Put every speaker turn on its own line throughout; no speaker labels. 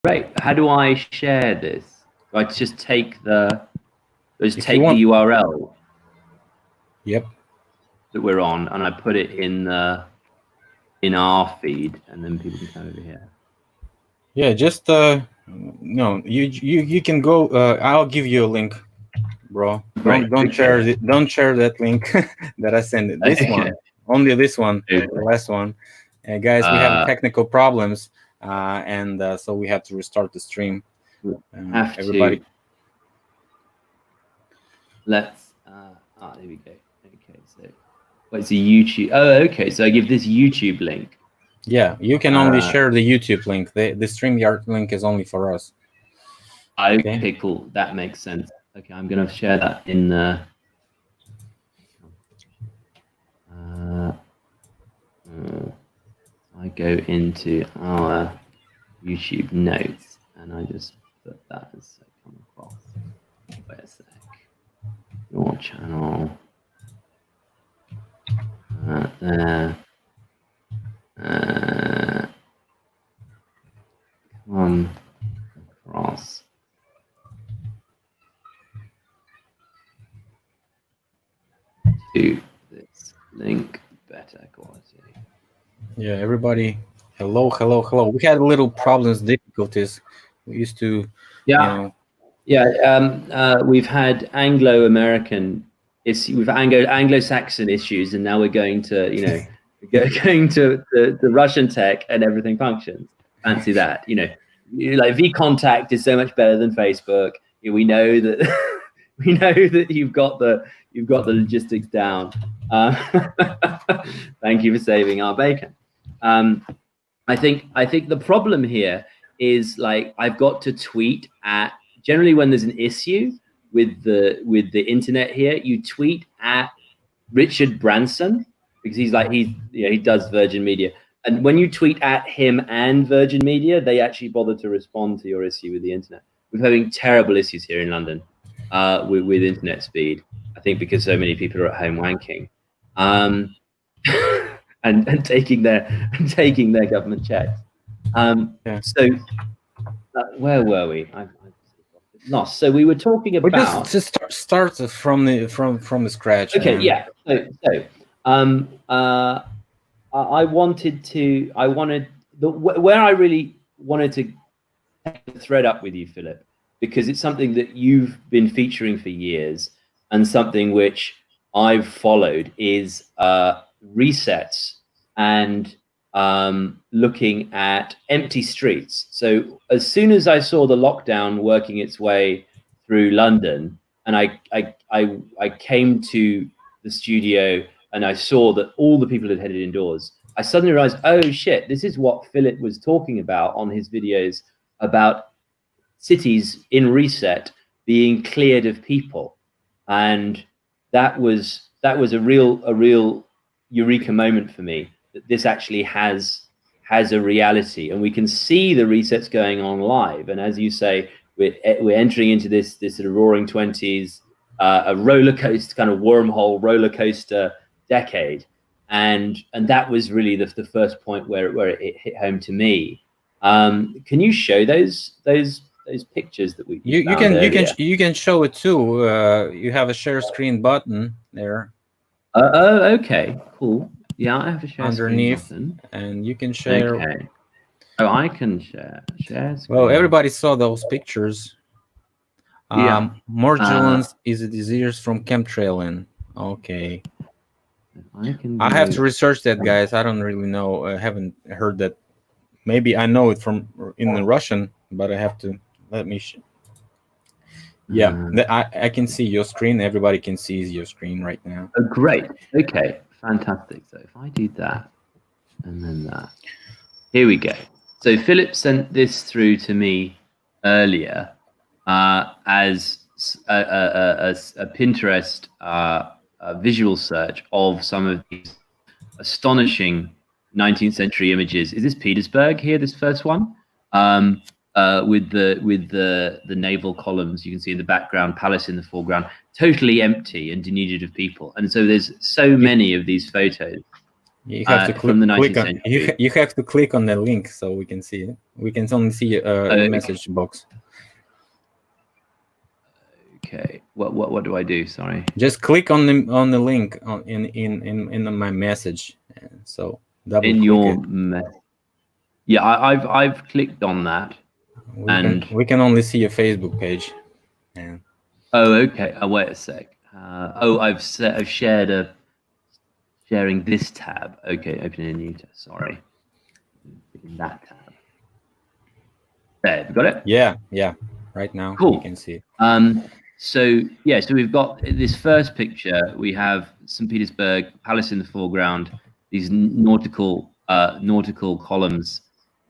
Great. How do I share this? Do I just take the
Take the
URL?
Yep.
That we're on, and I put it in our feed, and then people can come over here.
Yeah, just no, you can go. I'll give you a link, bro. Don't share it. Don't share that link that I sent it. This one, only this one, the last one. Guys, we have technical problems, and so we have to restart the stream. Everybody,
let's. There we go. Okay, so it's a YouTube. Oh, okay. So I give this YouTube link.
Yeah, you can only share the YouTube link. The StreamYard link is only for us.
Okay, cool. That makes sense. Okay, I'm gonna share that in the. I go into our YouTube notes and I just put that as I come across. Wait a sec. Your channel. There. Come across. To this link, better quality.
Yeah, everybody. Hello. We had little problems, difficulties. We used to.
We've had Anglo-American issues, we've Anglo-Saxon issues, and now we're going to, going to the Russian tech, and everything functions. Fancy that, like vContact is so much better than Facebook. We know that we know that you've got the logistics down. Thank you for saving our bacon. I think the problem here is, like, I've got to tweet at, generally when there's an issue with the internet here, you tweet at Richard Branson, because he does Virgin Media, and when you tweet at him and Virgin Media, they actually bother to respond to your issue with the internet. We're having terrible issues here in London with internet speed. I think because so many people are at home wanking, and taking their government checks. So where were we? I've lost. So we were talking about.
Just start from the scratch.
Okay, yeah. So I wanted where I really wanted to thread up with you, Philip, because it's something that you've been featuring for years, and something which I've followed is resets and looking at empty streets. So as soon as I saw the lockdown working its way through London, and I came to the studio and I saw that all the people had headed indoors, I suddenly realized, oh shit, this is what Philip was talking about on his videos about cities in reset being cleared of people. And that was a real eureka moment for me, that this actually has a reality, and we can see the resets going on live. And as you say, we're entering into this sort of roaring 20s, a roller coaster, kind of wormhole roller coaster decade, and that was really the first point where it hit home to me. Can you show those pictures that we
you can show it too. You have a share screen button there.
Oh, okay, cool. Yeah, I have a share
underneath
screen button,
and you can share.
Okay. Oh, I can share screen.
Well, everybody saw those pictures.
Yeah.
Mordulance is a disease from chemtrailing. Okay. I have to research that, guys. I don't really know. I haven't heard that. Maybe I know it in the Russian, but I have to let me. Yeah, I can see your screen. Everybody can see your screen right now.
Oh, great. Okay, fantastic. So if I do that, and then that, here we go. So Philip sent this through to me earlier as a Pinterest visual search of some of these astonishing 19th century images. Is this Petersburg here, this first one? With the naval columns you can see in the background, palace in the foreground, totally empty and denuded of people. And so there's so many of these photos.
You have to
from the 19th
click on
century.
you have to click on the link so we can see it. We can only see the message box.
Okay. What do I do? Sorry.
Just click on the link in my message. So double
In
click
your
it.
Yeah, I've clicked on that.
We can only see your Facebook page. And
oh, okay. Wait a sec. I've shared sharing this tab. Okay, opening a new tab. Sorry, in that tab. There, you got it.
Yeah. Right now,
Cool.
You can see it.
So we've got this first picture. We have St. Petersburg Palace in the foreground. These nautical columns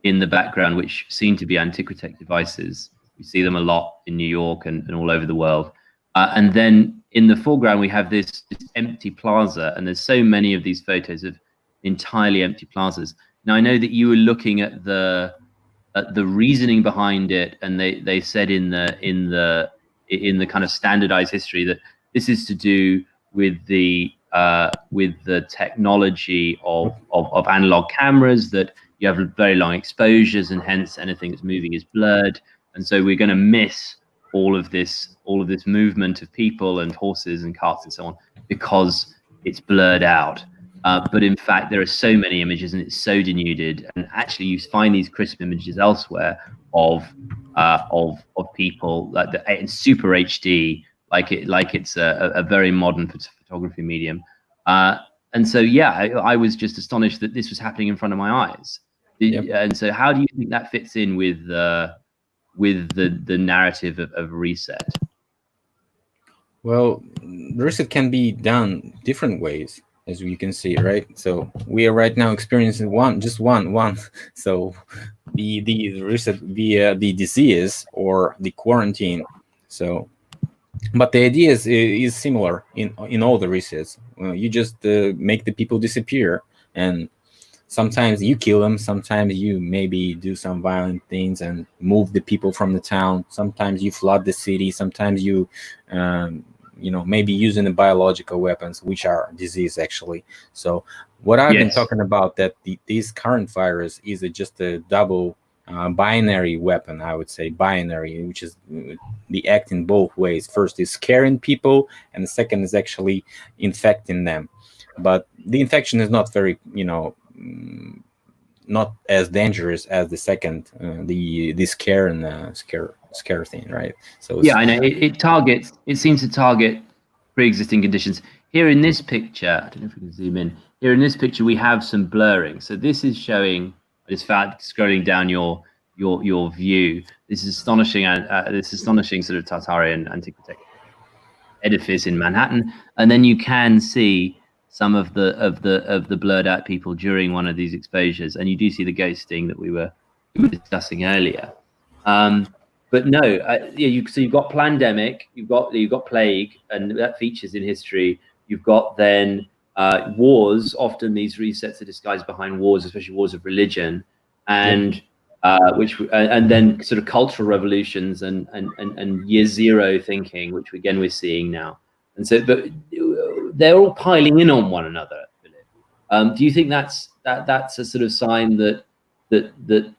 in the background, which seem to be Antiquitech devices. We see them a lot in New York and all over the world. And then in the foreground, we have this empty plaza, and there's so many of these photos of entirely empty plazas. Now, I know that you were looking at the reasoning behind it, and they said in the kind of standardized history that this is to do with the technology of analog cameras, that you have very long exposures and hence anything that's moving is blurred, and so we're going to miss all of this movement of people and horses and carts and so on because it's blurred out. But in fact, there are so many images and it's so denuded. And actually, you find these crisp images elsewhere of people like in super HD, like it's a very modern photography medium. And so, yeah, I was just astonished that this was happening in front of my eyes. And so, how do you think that fits in with the narrative of reset?
Well, reset can be done different ways, as you can see, right? So we are right now experiencing one. So the reset via the disease or the quarantine. So, but the idea is similar in all the resets. You just make the people disappear, and sometimes you kill them. Sometimes you maybe do some violent things and move the people from the town. Sometimes you flood the city. Sometimes you maybe using the biological weapons, which are disease actually. So what I've been talking about, that this current virus is just a double binary weapon, I would say binary, which is the act in both ways. First is scaring people, and the second is actually infecting them. But the infection is not very, not as dangerous as the second, the scare and scare thing, right? So
yeah, I know it seems to target pre-existing conditions. Here in this picture, I don't know if we can zoom in. Here in this picture, we have some blurring. So this is showing. I just found scrolling down your view. This is astonishing. This astonishing sort of Tartarian Antiquitech edifice in Manhattan, and then you can see some of the blurred out people during one of these exposures, and you do see the ghosting that we were discussing earlier. But no, so you've got pandemic, you've got plague, and that features in history. You've got then wars. Often these resets are disguised behind wars, especially wars of religion, and and then sort of cultural revolutions and year zero thinking, which again we're seeing now. And so, but they're all piling in on one another. Philip. Do you think that's a sort of sign that the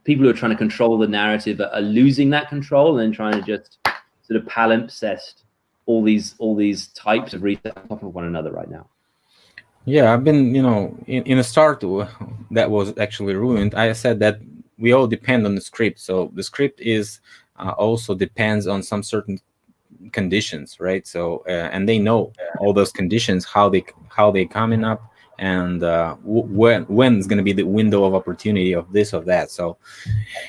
people who are trying to control the narrative are losing that control and trying to just sort of palimpsest all these types of research on top of one another right now?
Yeah, I've been, in a start that was actually ruined. I said that we all depend on the script. So the script is also depends on some certain conditions, right? So and they know all those conditions, how they coming up, and when is going to be the window of opportunity of this or that. So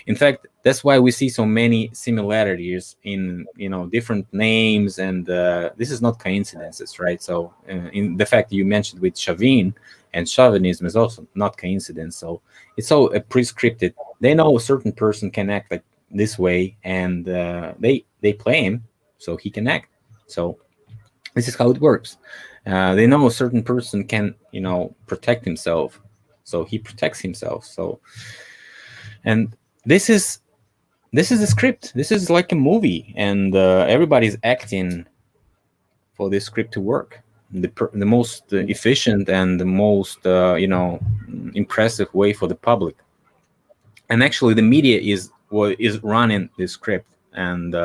in fact, that's why we see so many similarities in different names, and this is not coincidences, right? So in the fact you mentioned with Chauvin and chauvinism is also not coincidence. So it's all prescripted. They know a certain person can act like this way, and they play him so he can act. So this is how it works. They know a certain person can protect himself, so he protects himself. So, and this is the script. This is like a movie, and everybody's acting for this script to work. the most efficient and the most impressive way for the public. And actually, the media is what is running the script, and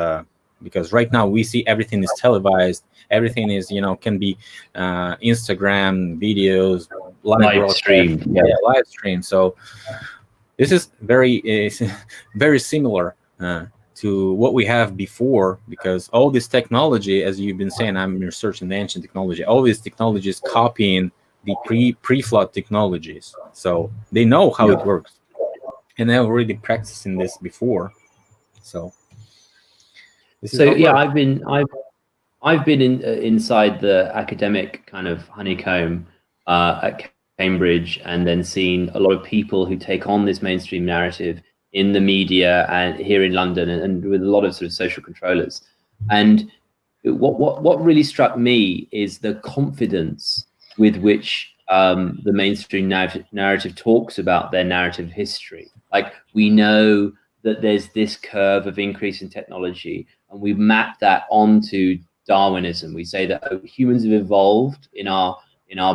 because right now we see everything is televised, everything is can be Instagram videos,
live stream,
live stream. So this is very very similar to what we have before, because all this technology, as you've been saying, I'm researching the ancient technology, all these technologies copying the pre-flood technologies, so they know how it works, and they're already practicing this before. So
I've been inside the academic kind of honeycomb at Cambridge, and then seen a lot of people who take on this mainstream narrative in the media and here in London, and with a lot of sort of social controllers. And what really struck me is the confidence with which the mainstream narrative talks about their narrative history. Like, we know that there's this curve of increase in technology, and we've mapped that onto Darwinism. We say that humans have evolved in our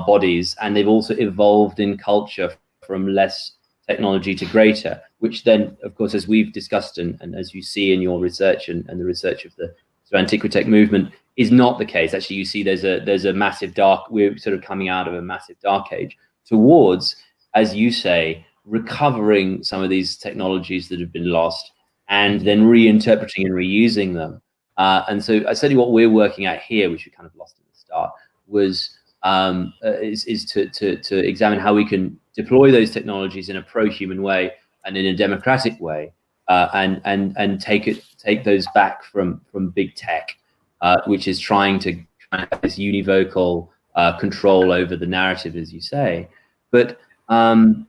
bodies, and they've also evolved in culture from less technology to greater, which then, of course, as we've discussed and as you see in your research and the research of the Antiquitech movement, is not the case. Actually, you see there's a massive we're sort of coming out of a massive dark age towards, as you say, recovering some of these technologies that have been lost and then reinterpreting and reusing them. And so certainly what we're working at here, which we kind of lost at the start, was is to examine how we can deploy those technologies in a pro-human way and in a democratic way, and take those back from big tech, which is trying to have this univocal control over the narrative, as you say. But one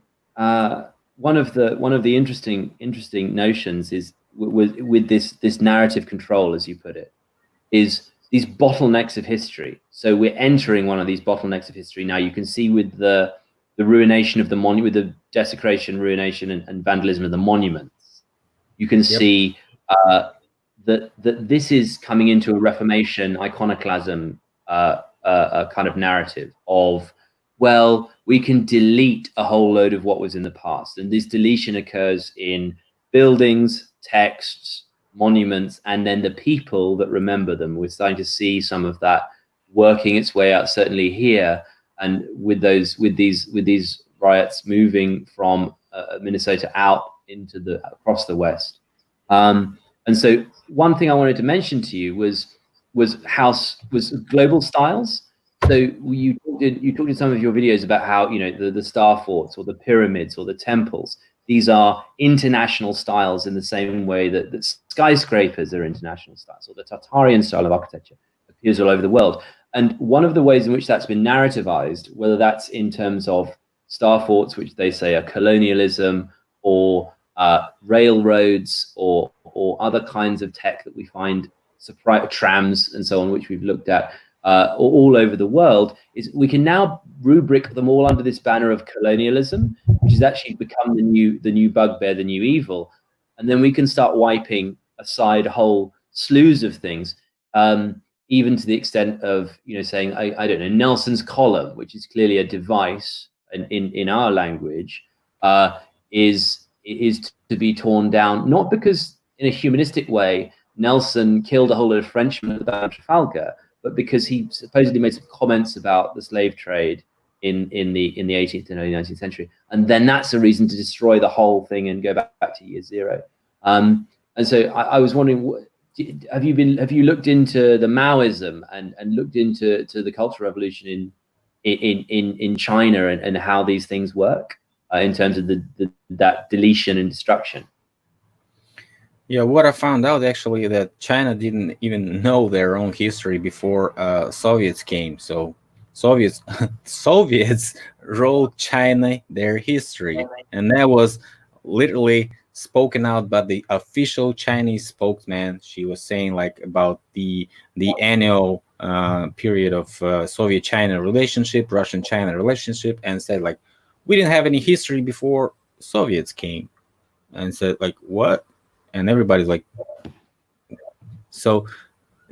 of the interesting notions is with this narrative control, as you put it, is these bottlenecks of history. So we're entering one of these bottlenecks of history now. You can see with the ruination of the monument, with the desecration, ruination, and vandalism of the monuments. You can see that this is coming into a Reformation iconoclasm a kind of narrative of, well, we can delete a whole load of what was in the past, and this deletion occurs in buildings, texts, monuments, and then the people that remember them. We're starting to see some of that working its way out, certainly here, and with these riots moving from Minnesota out into across the West. And so one thing I wanted to mention to you was global styles. So you talked in some of your videos about how the star forts or the pyramids or the temples. These are international styles in the same way that skyscrapers are international styles, or the Tartarian style of architecture appears all over the world. And one of the ways in which that's been narrativized, whether that's in terms of star forts, which they say are colonialism, or railroads, or other kinds of tech that we find, trams and so on, which we've looked at all over the world, is we can now rubric them all under this banner of colonialism, which has actually become the new bugbear, the new evil. And then we can start wiping aside whole slews of things, even to the extent of saying, I don't know, Nelson's column, which is clearly a device in our language, is to be torn down, not because in a humanistic way Nelson killed a whole lot of Frenchmen at the Battle of Trafalgar, but because he supposedly made some comments about the slave trade in the 18th and early 19th century, and then that's a reason to destroy the whole thing and go back to year zero. And so I was wondering, have you looked into the Maoism and looked into the Cultural Revolution in China and how these things work in terms of that deletion and destruction?
Yeah, what I found out actually that China didn't even know their own history before Soviets came. So Soviets wrote China their history, and that was literally spoken out by the official Chinese spokesman. She was saying like about the annual period of Soviet-China relationship, Russian-China relationship, and said like, we didn't have any history before Soviets came, and said like, what? And everybody's like, so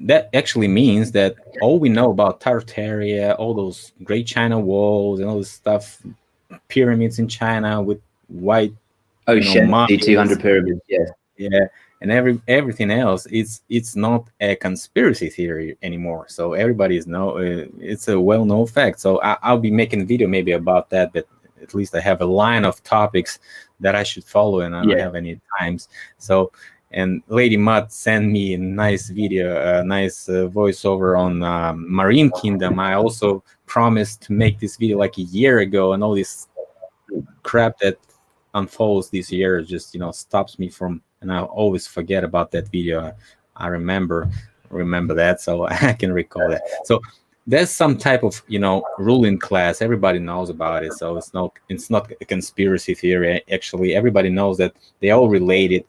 that actually means that all we know about Tartaria, all those Great China Walls and all this stuff, pyramids in China with white,
Shenzi 200 pyramids, yes.
Yeah, and everything else, it's not a conspiracy theory anymore. So everybody is it's a well-known fact. So I'll be making a video maybe about that, but at least I have a line of topics that I should follow, and I don't have any times. So, and Lady Mutt sent me a nice video, a nice voiceover on Marine Kingdom. I also promised to make this video like a year ago, and all this crap that unfolds this year just stops me from, and I always forget about that video. I remember that, so I can recall that. So there's some type of ruling class. Everybody knows about it, so it's not a conspiracy theory. Actually, everybody knows that they all related.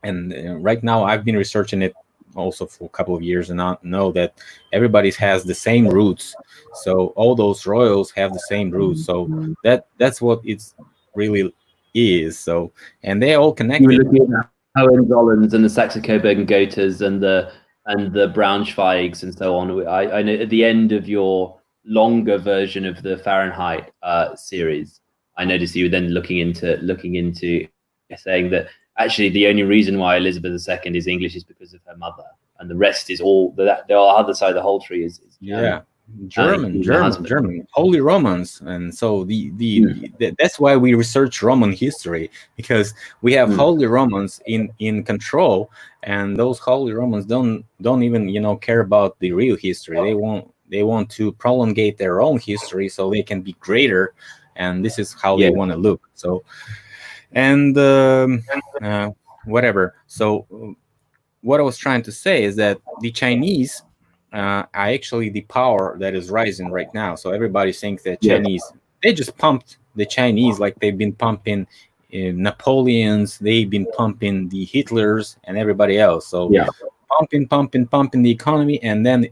And right now, I've been researching it also for a couple of years, and I know that everybody has the same roots. So all those royals have the same roots. So that's what it's really is. So, and they all connected.
You were looking at Hohenzollerns and the Saxe-Coburg-Gothas and the Braunschweigs and so on. I know at the end of your longer version of the Fahrenheit series, I noticed you were then looking into saying that actually the only reason why Elizabeth II is English is because of her mother, and the rest is all that. The other side of the whole tree is
German, Holy Romans. And so that's why we research Roman history, because we have Holy Romans in control, and those Holy Romans don't even care about the real history. They want to prolongate their own history so they can be greater, and this is how they want to look. So, and whatever. So what I was trying to say is that the Chinese are actually the power that is rising right now. So everybody thinks that Chinese, they just pumped the Chinese like they've been pumping Napoleons, they've been pumping the Hitlers and everybody else. So pumping the economy, and then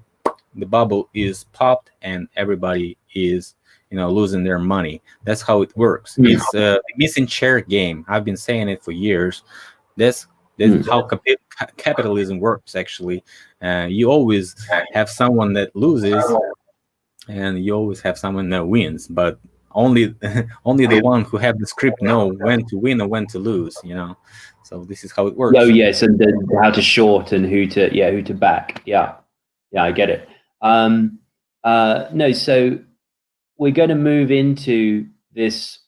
the bubble is popped and everybody is losing their money. That's how it works. It's a missing chair game. I've been saying it for years. That's how capitalism works, actually. You always have someone that loses, and you always have someone that wins. But only the one who have the script know when to win or when to lose. So this is how it works.
Oh yes, and then how to short and who to back. Yeah, I get it. No, so we're going to move into this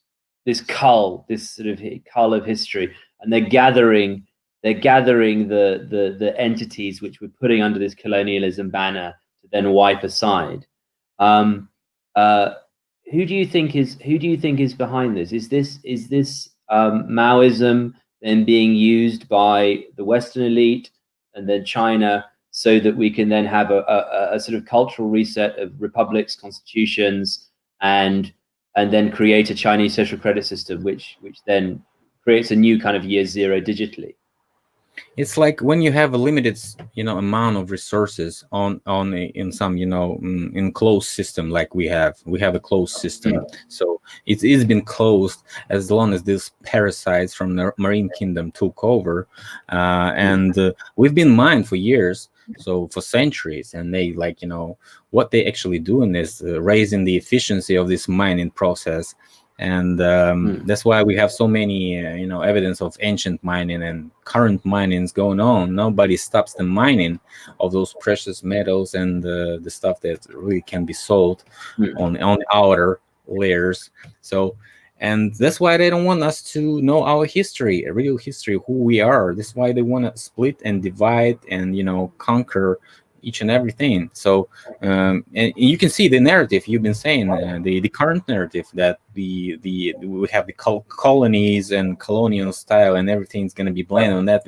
cull, this sort of cull of history, and they're gathering the entities which we're putting under this colonialism banner to then wipe aside. Who do you think is behind this? Is this Maoism then being used by the Western elite and then China, so that we can then have a sort of cultural reset of republics, constitutions, and then create a Chinese social credit system, which then creates a new kind of year zero digitally?
It's like when you have a limited, amount of resources in some, enclosed system, like we have a closed system. So it's been closed as long as these parasites from the Marine Kingdom took over, and we've been mined for years, so for centuries, and they what they actually doing is raising the efficiency of this mining process. And that's why we have so many evidence of ancient mining and current minings going on. Nobody stops the mining of those precious metals and the stuff that really can be sold on the outer layers. So, and that's why they don't want us to know our history, a real history, who we are. That's why they want to split and divide and conquer each and everything. So and you can see the narrative you've been saying, the current narrative, that we have the colonies and colonial style, and everything's going to be blended on that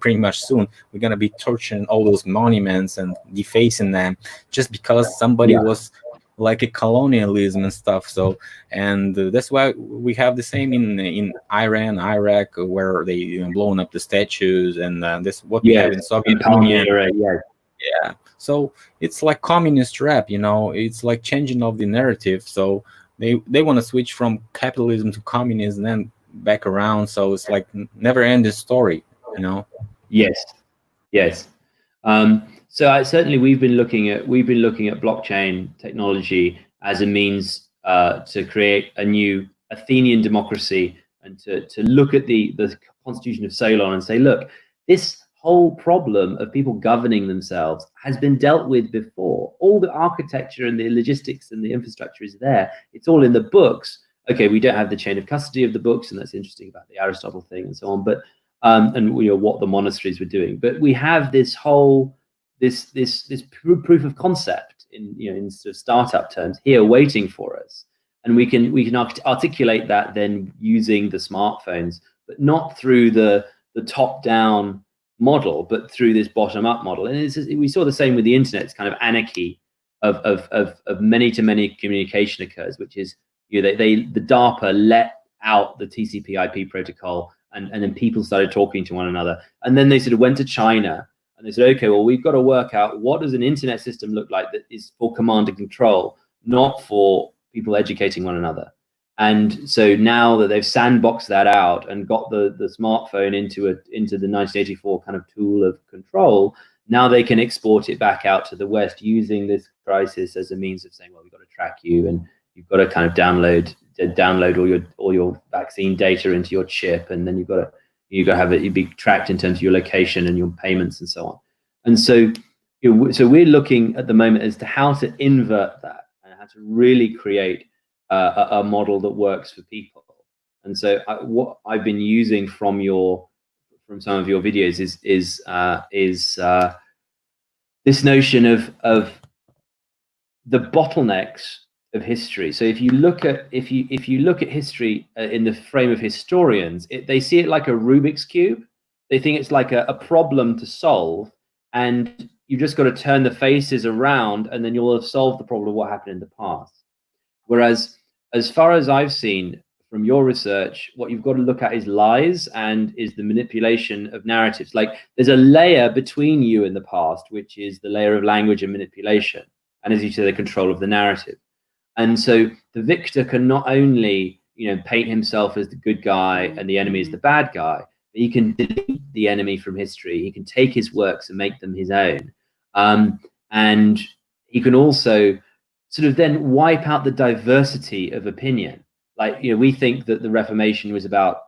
pretty much soon. We're going to be torturing all those monuments and defacing them just because somebody was like a colonialism and stuff. So, and that's why we have the same in Iran, Iraq, where they blowing up the statues, and that's what we have in Soviet Union. Yeah, so it's like communist rap, it's like changing of the narrative. So they want to switch from capitalism to communism and then back around. So it's like never ending story,
Yes. So certainly we've been looking at blockchain technology as a means to create a new Athenian democracy, and to look at the constitution of Ceylon and say, look, this whole problem of people governing themselves has been dealt with before. All the architecture and the logistics and the infrastructure is there. It's all in the books. Okay, we don't have the chain of custody of the books, and that's interesting about the Aristotle thing and so on. But and what the monasteries were doing. But we have this whole this proof of concept in sort of startup terms here waiting for us, and we can articulate that then using the smartphones, but not through the top down model, but through this bottom up model. And we saw the same with the internet. It's kind of anarchy of many to many communication occurs, which is the DARPA let out the TCP/IP protocol, and then people started talking to one another, and then they sort of went to China and they said, okay, well, we've got to work out what does an internet system look like that is for command and control, not for people educating one another. And so now that they've sandboxed that out and got the smartphone into the 1984 kind of tool of control, now they can export it back out to the West using this crisis as a means of saying, well, we've got to track you, and you've got to kind of download all your vaccine data into your chip, and then you've got to have it. You'd be tracked in terms of your location and your payments and so on. And so, so we're looking at the moment as to how to invert that and how to really create a model that works for people. And so what I've been using from some of your videos is this notion of the bottlenecks of history. So if you look at history in the frame of historians, they see it like a Rubik's cube. They think it's like a problem to solve, and you've just got to turn the faces around, and then you'll have solved the problem of what happened in the past. Whereas, as far as I've seen from your research, what you've got to look at is lies and is the manipulation of narratives. Like there's a layer between you and the past, which is the layer of language and manipulation, and as you say, the control of the narrative. And so the victor can not only paint himself as the good guy and the enemy as the bad guy, but he can delete the enemy from history. He can take his works and make them his own, and he can also sort of then wipe out the diversity of opinion. Like, we think that the Reformation was about,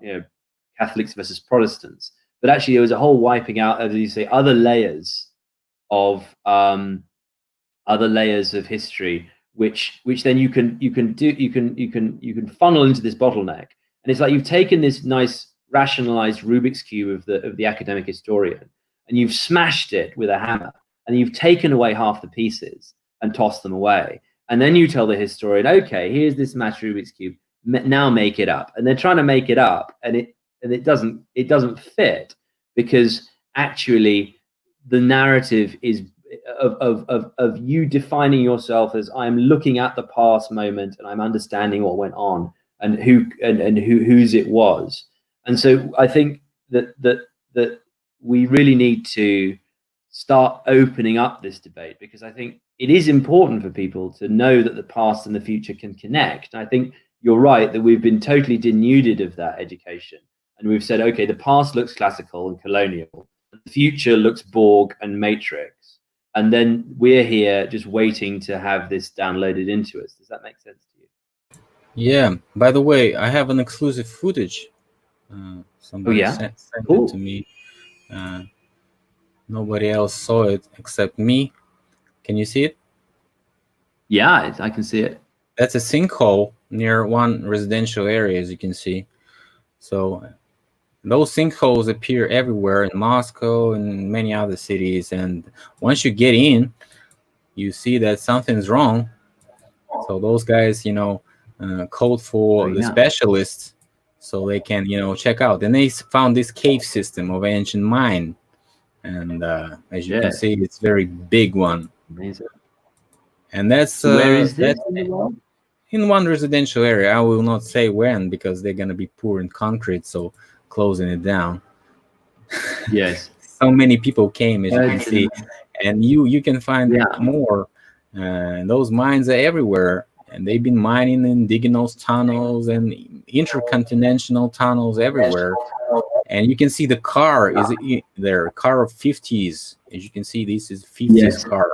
Catholics versus Protestants, but actually there was a whole wiping out, as you say, other layers of history, which then you can funnel into this bottleneck. And it's like you've taken this nice rationalized Rubik's cube of the academic historian, and you've smashed it with a hammer, and you've taken away half the pieces and tossed them away. And then you tell the historian, okay, here's this smashed Rubik's cube, now make it up. And they're trying to make it up, and it doesn't fit, because actually the narrative is of you defining yourself as, I'm looking at the past moment and I'm understanding what went on and whose it was. And so I think that we really need to start opening up this debate, because I think it is important for people to know that the past and the future can connect. And I think you're right that we've been totally denuded of that education, and we've said, okay, the past looks classical and colonial, the future looks Borg and Matrix, and then we're here just waiting to have this downloaded into us. Does that make sense to you?
Yeah. By the way, I have an exclusive footage. Somebody sent it to me. Nobody else saw it except me. Can you see it?
Yeah, I can see it.
That's a sinkhole near one residential area, as you can see. So those sinkholes appear everywhere in Moscow and many other cities. And once you get in, you see that something's wrong. So those guys, called for the specialists so they can, check out. And they found this cave system of ancient mine. And as you can see, it's a very big one.
Amazing.
And that's
where is this?
In one residential area. I will not say when, because they're going to be pouring concrete, so closing it down.
Yes.
So many people came, as you can see, and you can find more. And those mines are everywhere, and they've been mining and digging those tunnels and intercontinental tunnels everywhere. And you can see the car is there, car of 50s. As you can see, this is 50s
Yes.
car,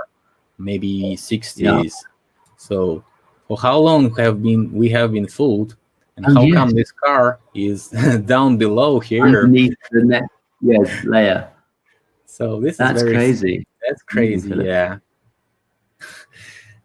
maybe 60s.
Yeah.
So for how long we have been fooled, and
Oh,
how
yes.
come this car is down below here
Underneath the next layer?
So this
That's
is
crazy.
That's crazy,
Philip.
yeah.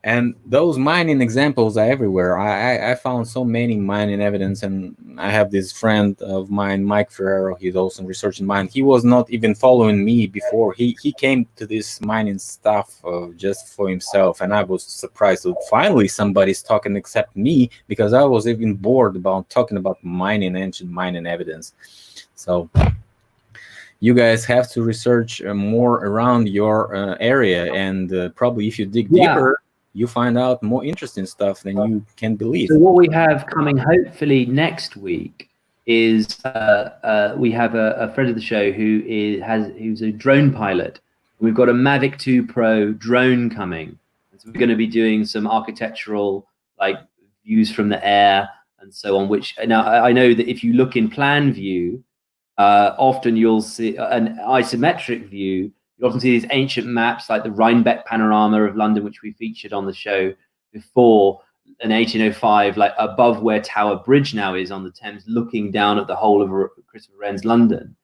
And those mining examples are everywhere. I found so many mining evidence, and I have this friend of mine, Mike Ferrero. He's also researching mine. He was not even following me before. He came to this mining stuff just for himself, and I was surprised that finally somebody's talking except me, because I was even bored about talking about mining, ancient mining evidence. So you guys have to research more around your area, and probably if you dig deeper, you find out more interesting stuff than you can believe.
So what we have coming hopefully next week is we have a friend of the show who's a drone pilot. We've got a Mavic 2 Pro drone coming. So we're going to be doing some architectural views from the air and so on. Which now I know that if you look in plan view, often you'll see an isometric view. You often see these ancient maps like the Rhinebeck panorama of London, which we featured on the show before in 1805, like above where Tower Bridge now is on the Thames, looking down at the whole of Christopher Wren's London.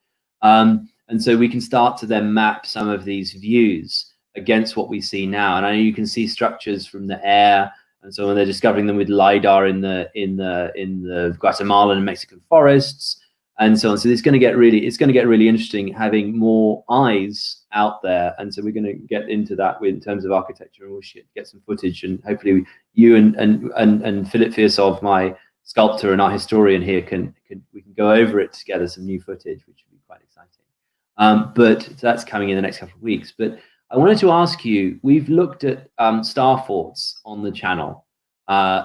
And so we can start to then map some of these views against what we see now. And I know you can see structures from the air, and so when they're discovering them with LiDAR in the Guatemalan and Mexican forests, and so on. So it's going to get really interesting having more eyes out there. And so we're going to get into that in terms of architecture, and we'll get some footage, and hopefully you and Philip Firsov, my sculptor and art historian here, we can go over it together, some new footage, which will be quite exciting. But that's coming in the next couple of weeks. But I wanted to ask you, we've looked at star forts on the channel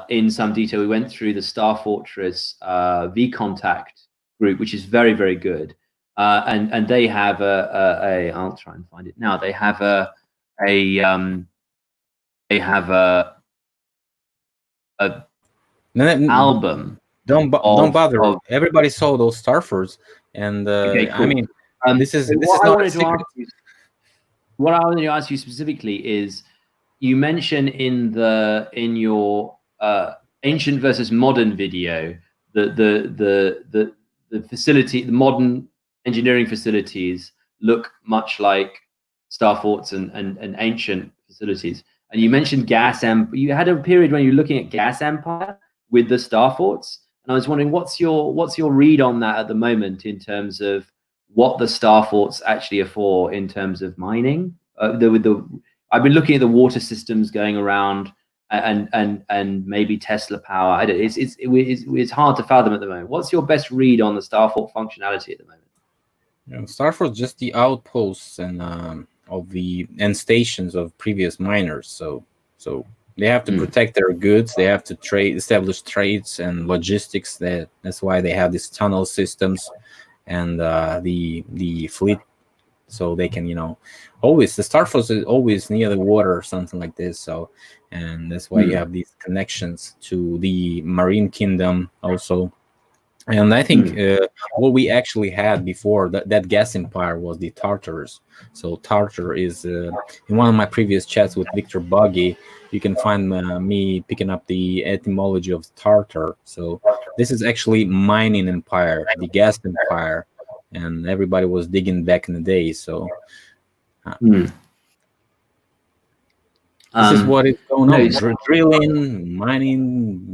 in some detail. We went through the Star Fortress V-Contact group, which is very, very good, and they have I'll try and find it now. They have album.
Don't bother. Everybody saw those star forts, and
okay, cool.
I mean, this is not a secret.
What I wanted to ask you specifically is, you mentioned in your ancient versus modern video the modern engineering facilities look much like star forts and ancient facilities. And you mentioned gas you had a period when you were looking at gas empire with the star forts, and I was wondering what's your read on that at the moment in terms of what the star forts actually are for in terms of mining. I've been looking at the water systems going around, and maybe Tesla power. It's hard to fathom at the moment. What's your best read on the star fort functionality at the moment?
Star fort just the outposts and stations of previous miners. So they have to protect their goods. They have to establish trades and logistics. That's why they have these tunnel systems and the fleet, so they can always, the star fort is always near the water or something like this. So, and that's why you have these connections to the marine kingdom also. And I think what we actually had before that gas empire was the Tartars. So Tartar is in one of my previous chats with Victor Buggy, you can find me picking up the etymology of Tartar. So this is actually mining empire, the gas empire, and everybody was digging back in the day. So this is what is going on. Drilling, mining,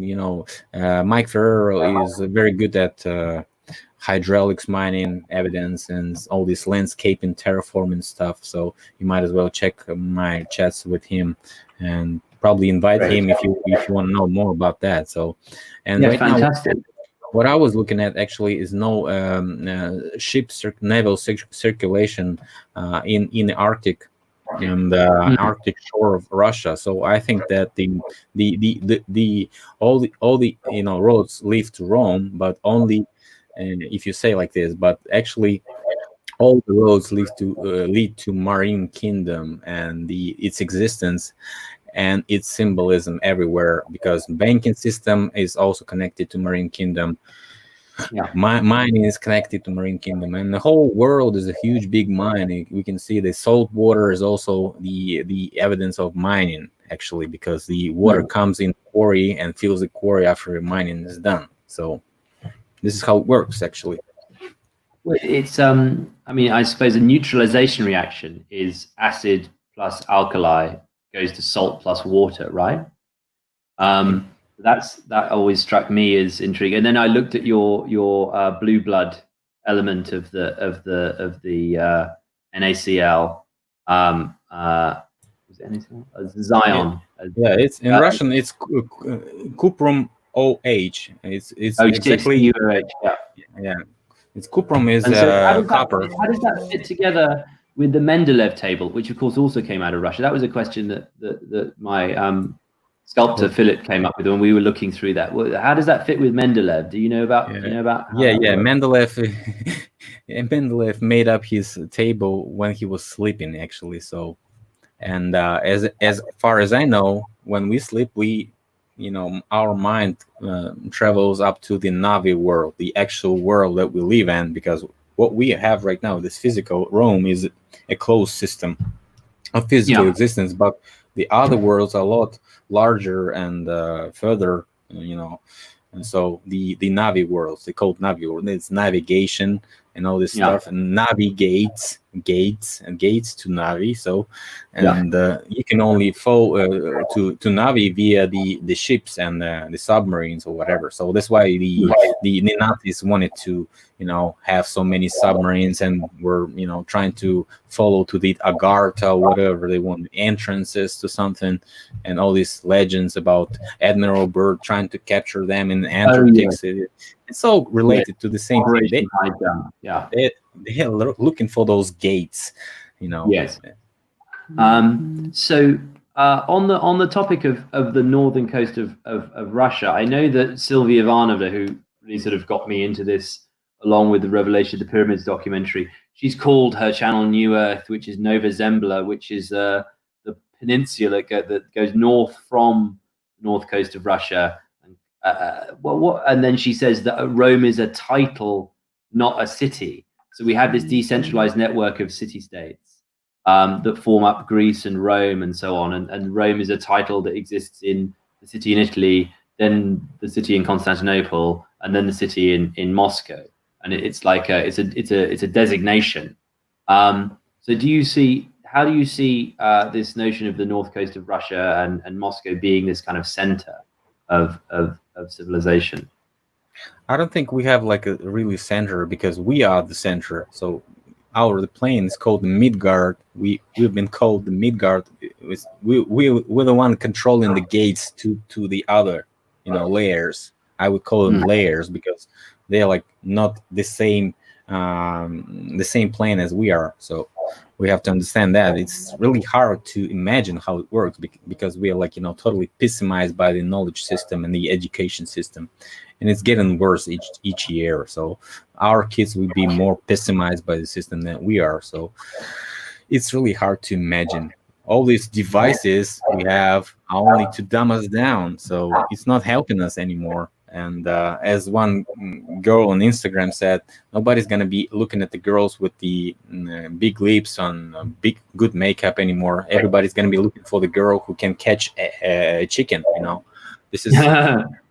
Mike Ferrero is very good at hydraulics mining evidence and all this landscaping, terraforming stuff. So you might as well check my chats with him and probably invite him if you want to know more about that. So, and right
fantastic.
Now, what I was looking at actually is no naval circulation in the Arctic and the Arctic shore of Russia. So I think that all the roads lead to Rome, but only if you say like this, but actually all the roads lead to Marine Kingdom and its existence and its symbolism everywhere, because banking system is also connected to Marine Kingdom.
Yeah.
Mining is connected to Marine Kingdom, and the whole world is a huge, big mine. We can see the salt water is also the evidence of mining, actually, because the water comes in the quarry and fills the quarry after the mining is done. So this is how it works, actually.
Well, it's I mean, I suppose a neutralization reaction is acid plus alkali goes to salt plus water, right? That always struck me as intriguing. And then I looked at your blue blood element of the NaCl. Was it NaCl? Zion.
Yeah, it's in Russian. It's cuprum OH. It's exactly yeah. It's cuprum is copper.
How does that fit together with the Mendeleev table, which of course also came out of Russia? That was a question that my sculptor Philip came up with when we were looking through that. How does that fit with Mendeleev? Do you know about?
Yeah.
Do you know about?
Mendeleev made up his table when he was sleeping, actually. So, and as far as I know, when we sleep, our mind travels up to the Navi world, the actual world that we live in, because what we have right now, this physical realm, is a closed system of physical existence, but the other worlds are a lot larger and further, and so the Navi worlds, they call it Navi world. It's navigation and all this stuff, and navigates gates to Navi. So, and you can only fall to Navi via the ships and the submarines or whatever. So that's why the Nazis wanted to have so many submarines, and were trying to follow to the Agartha or whatever they want, entrances to something, and all these legends about Admiral Byrd trying to capture them in Antarctic. It's all related to the same thing. They are looking for those gates,
Yes. So on the topic of the northern coast of Russia, I know that Sylvia Ivanovna, who really sort of got me into this, along with the Revelation of the Pyramids documentary, she's called her channel New Earth, which is Nova Zembla, which is the peninsula that goes north from the north coast of Russia. And then she says that Rome is a title, not a city. So we have this decentralized network of city-states that form up Greece and Rome and so on. And Rome is a title that exists in the city in Italy, then the city in Constantinople, and then the city in Moscow. And it's like it's a designation. So how do you see this notion of the north coast of Russia and Moscow being this kind of center of civilization?
I don't think we have like a really center, because we are the center. So the plane is called the Midgard. We've been called the Midgard. We're the one controlling the gates to the other layers. I would call them layers, because they're like not the same plane as we are. So we have to understand that it's really hard to imagine how it works, because we are like totally pessimized by the knowledge system and the education system, and it's getting worse each year. So our kids will be more pessimized by the system than we are. So it's really hard to imagine. All these devices we have are only to dumb us down, so it's not helping us anymore. And as one girl on Instagram said, nobody's going to be looking at the girls with the big lips on big good makeup anymore. Everybody's going to be looking for the girl who can catch a chicken. This is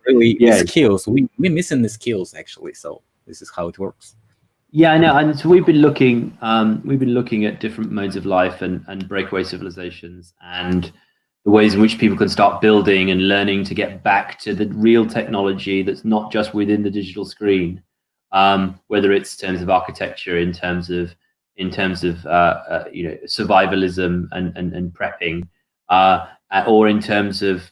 really skills. We're missing the skills, actually. So this is how it works.
Yeah, I know. And so we've been looking at different modes of life and breakaway civilizations, and the ways in which people can start building and learning to get back to the real technology that's not just within the digital screen, whether it's in terms of architecture, in terms of survivalism and prepping, or in terms of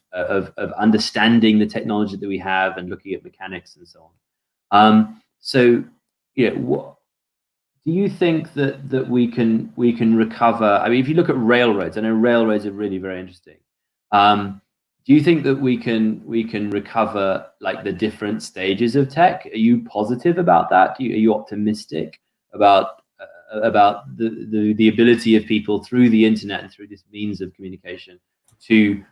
understanding the technology that we have and looking at mechanics and so on. What do you think that we can recover? I mean, if you look at railroads, I know railroads are really very interesting. Do you think that we can recover like the different stages of tech? Are you positive about that? Are you optimistic about the ability of people through the internet and through this means of communication to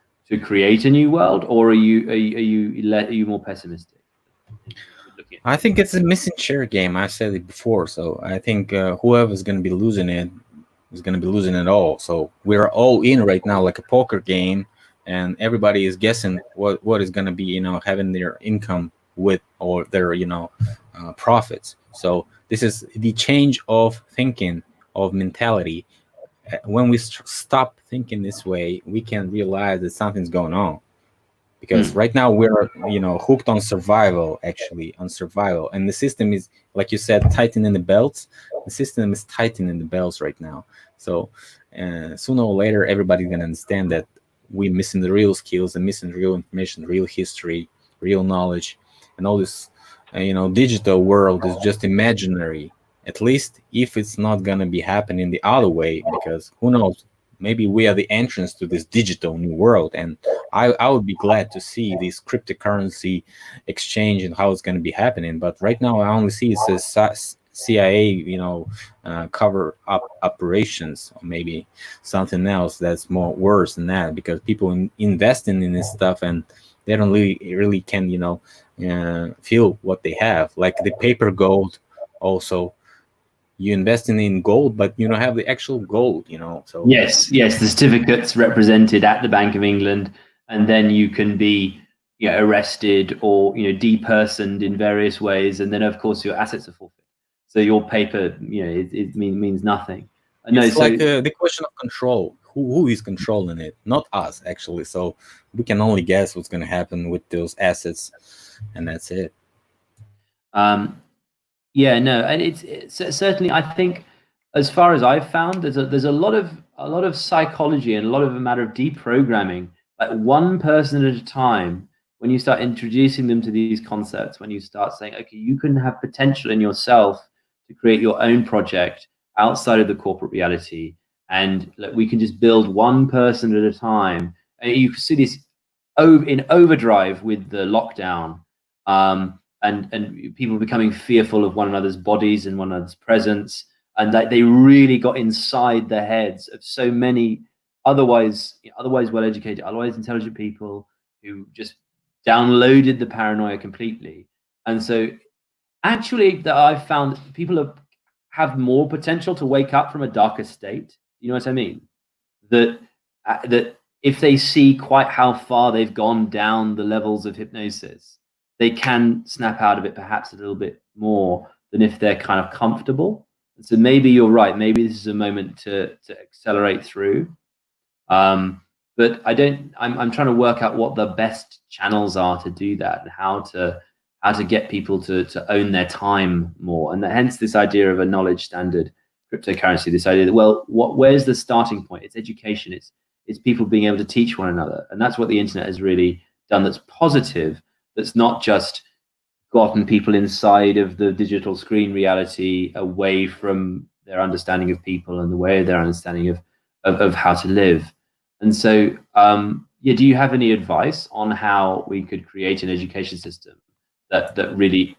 create a new world, or are you more pessimistic?
I think it's a missing share game. I said it before, so I think whoever's going to be losing it is going to be losing it all. So we're all in right now, like a poker game, and everybody is guessing what is going to be, having their income with, or their, profits. So this is the change of thinking, of mentality. When we stop thinking this way, we can realize that something's going on. Because right now we're hooked on survival, and the system is, like you said, tightening the belts. The system is tightening the belts right now. So sooner or later everybody's gonna understand that we're missing the real skills and missing real information, real history, real knowledge, and all this digital world is just imaginary, at least if it's not gonna be happening the other way, because who knows, maybe we are the entrance to this digital new world. And I would be glad to see this cryptocurrency exchange and how it's going to be happening. But right now, I only see it says CIA, cover up operations, or maybe something else that's more worse than that, because people investing in this stuff and they don't really can, feel what they have, like the paper gold. Also, you investing in gold, but you don't have the actual gold, So
yes, the certificates represented at the Bank of England, and then you can be arrested or depersoned in various ways, and then of course your assets are forfeit. So your paper, it means nothing.
It's like the question of control. Who is controlling it? Not us, actually. So we can only guess what's going to happen with those assets, and that's it.
Yeah, no, and it's certainly, I think, as far as I've found, there's a lot of psychology and a lot of a matter of deprogramming, like one person at a time. When you start introducing them to these concepts, when you start saying, okay, you can have potential in yourself to create your own project outside of the corporate reality, and we can just build one person at a time. And you can see this in overdrive with the lockdown. And people becoming fearful of one another's bodies and one another's presence, and that they really got inside the heads of so many otherwise well-educated, otherwise intelligent people who just downloaded the paranoia completely. And so actually that I've found people have more potential to wake up from a darker state. You know what I mean? That if they see quite how far they've gone down the levels of hypnosis, they can snap out of it perhaps a little bit more than if they're kind of comfortable. And so maybe you're right. Maybe this is a moment to accelerate through. But I'm trying to work out what the best channels are to do that, and how to get people to own their time more. And hence this idea of a knowledge standard cryptocurrency, this idea that, well, where's the starting point? It's education. It's people being able to teach one another. And that's what the internet has really done that's positive. That's not just gotten people inside of the digital screen reality away from their understanding of people and the way of their understanding of how to live. And so, do you have any advice on how we could create an education system that really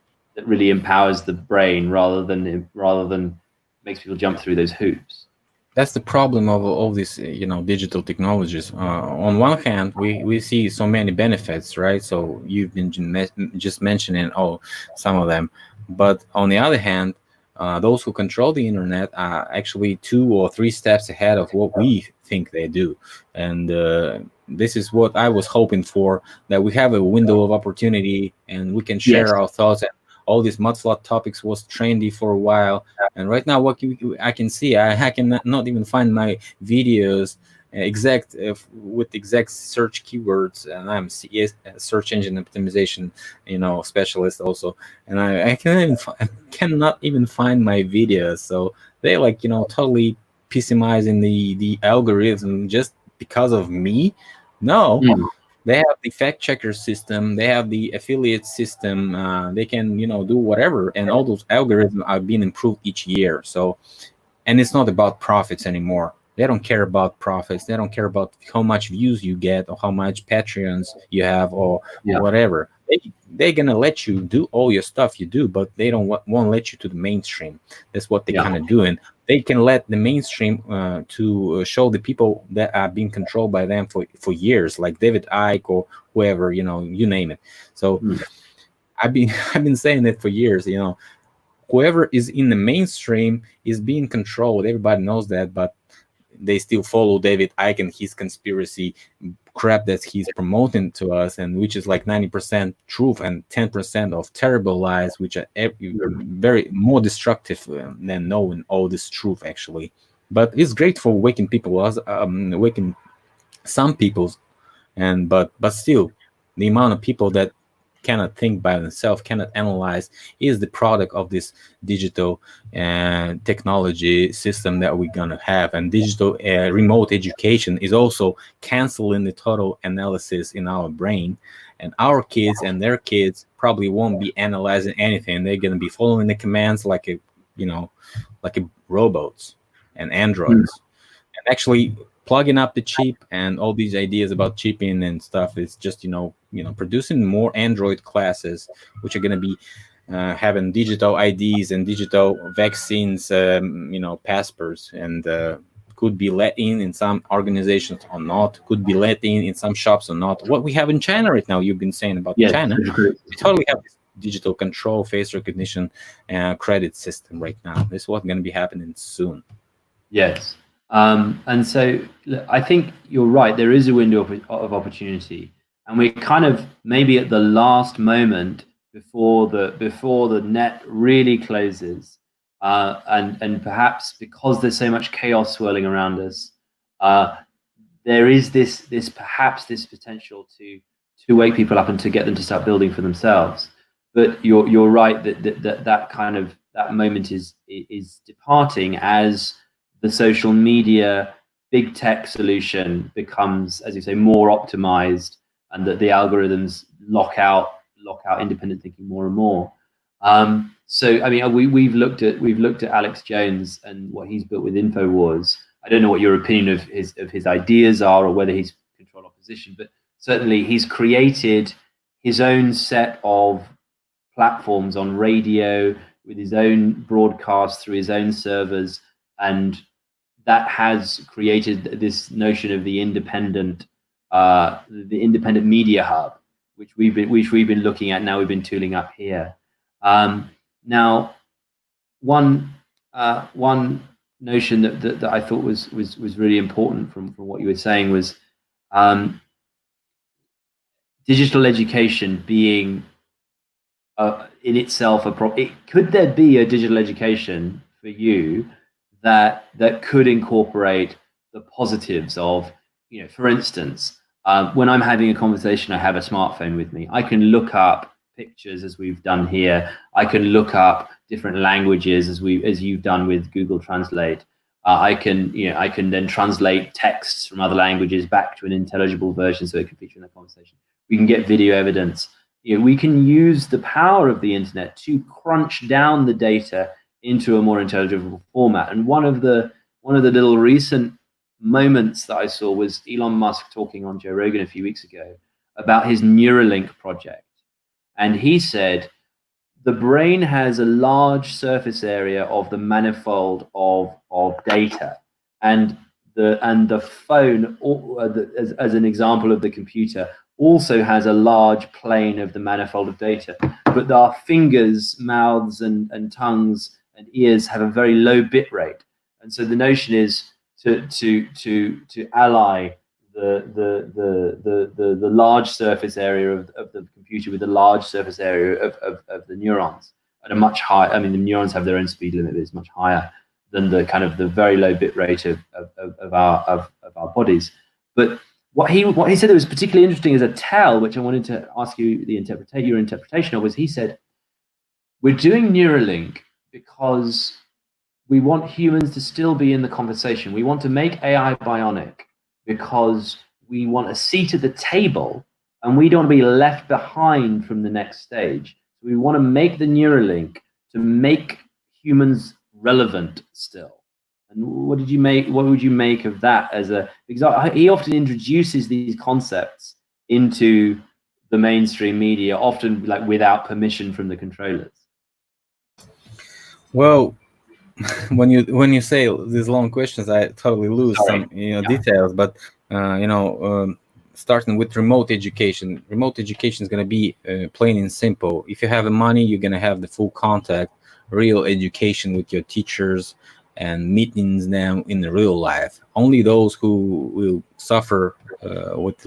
empowers the brain rather than makes people jump through those hoops?
That's the problem of all these, digital technologies. On one hand, we see so many benefits, right? So you've been just mentioning some of them, but on the other hand, those who control the internet are actually 2 or 3 steps ahead of what we think they do. And this is what I was hoping for, that we have a window of opportunity and we can share our thoughts. And all these mudslot topics was trendy for a while, and right now what I can see, I can not even find my videos with exact search keywords, and I'm search engine optimization specialist also, and I cannot even find my videos. So they totally pessimizing the algorithm just because of me. No. They have the fact checker system, they have the affiliate system, they can do whatever, and all those algorithms are being improved each year. So, and it's not about profits anymore. They don't care about profits. They don't care about how much views you get or how much Patreons you have or whatever. They're gonna let you do all your stuff you do, but they won't let you to the mainstream. That's what they kind of doing. They can let the mainstream to show the people that are being controlled by them for years, like David Icke or whoever, you name it. So I've been saying it for years. Whoever is in the mainstream is being controlled. Everybody knows that, but they still follow David Icke and his conspiracy crap that he's promoting to us, and which is like 90% truth and 10% of terrible lies, which are very more destructive than knowing all this truth actually. But it's great for waking people, waking some people, but still, the amount of people that cannot think by themselves, cannot analyze, is the product of this digital technology system that we're gonna have. And digital remote education is also canceling the total analysis in our brain, and our kids and their kids probably won't be analyzing anything. They're gonna be following the commands like robots and androids. And actually plugging up the chip and all these ideas about chipping and stuff is just producing more android classes, which are going to be having digital IDs and digital vaccines, passports, and could be let in some organizations or not, could be let in some shops or not. What we have in China right now, you've been saying about China, we totally have this digital control, face recognition, credit system right now. This is what's going to be happening soon.
Yes. And so I think you're right. There is a window of opportunity, and we're kind of maybe at the last moment before the net really closes, and perhaps because there's so much chaos swirling around us, there is this potential to wake people up and to get them to start building for themselves. But you're right that moment is departing as the social media big tech solution becomes, as you say, more optimized, and that the algorithms lock out independent thinking more and more. So I mean, we've looked at Alex Jones and what he's built with InfoWars. I don't know what your opinion of his ideas are, or whether he's control opposition, but certainly he's created his own set of platforms on radio with his own broadcast through his own servers, and that has created this notion of the independent media hub, which we've been looking at now. We've been tooling up here. Now, one notion that I thought was really important from what you were saying was digital education being in itself a problem. Could there be a digital education for you that could incorporate the positives of, for instance, when I'm having a conversation, I have a smartphone with me. I can look up pictures, as we've done here. I can look up different languages, as you've done with Google Translate. I can then translate texts from other languages back to an intelligible version so it can feature in the conversation. We can get video evidence. We can use the power of the internet to crunch down the data into a more intelligible format. And one of the little recent moments that I saw was Elon Musk talking on Joe Rogan a few weeks ago about his Neuralink project. And he said the brain has a large surface area of the manifold of data, and the phone, as an example of the computer, also has a large plane of the manifold of data. But our fingers, mouths, and tongues and ears have a very low bit rate. And so the notion is to ally the large surface area of the computer with the large surface area of the neurons at a much higher. I mean, the neurons have their own speed limit, but it's much higher than the kind of the very low bit rate of our bodies. But what he said that was particularly interesting as a tell, which I wanted to ask you your interpretation of, was he said, we're doing Neuralink because we want humans to still be in the conversation. We want to make AI bionic because we want a seat at the table, and we don't want to be left behind from the next stage. So we want to make the Neuralink to make humans relevant still. And what would you make of that because he often introduces these concepts into the mainstream media, often like without permission from the controllers?
Well, when you say these long questions, I totally lose some details. But starting with remote education. Remote education is going to be plain and simple. If you have the money, you're going to have the full contact, real education with your teachers and meeting them in the real life. Only those who will suffer with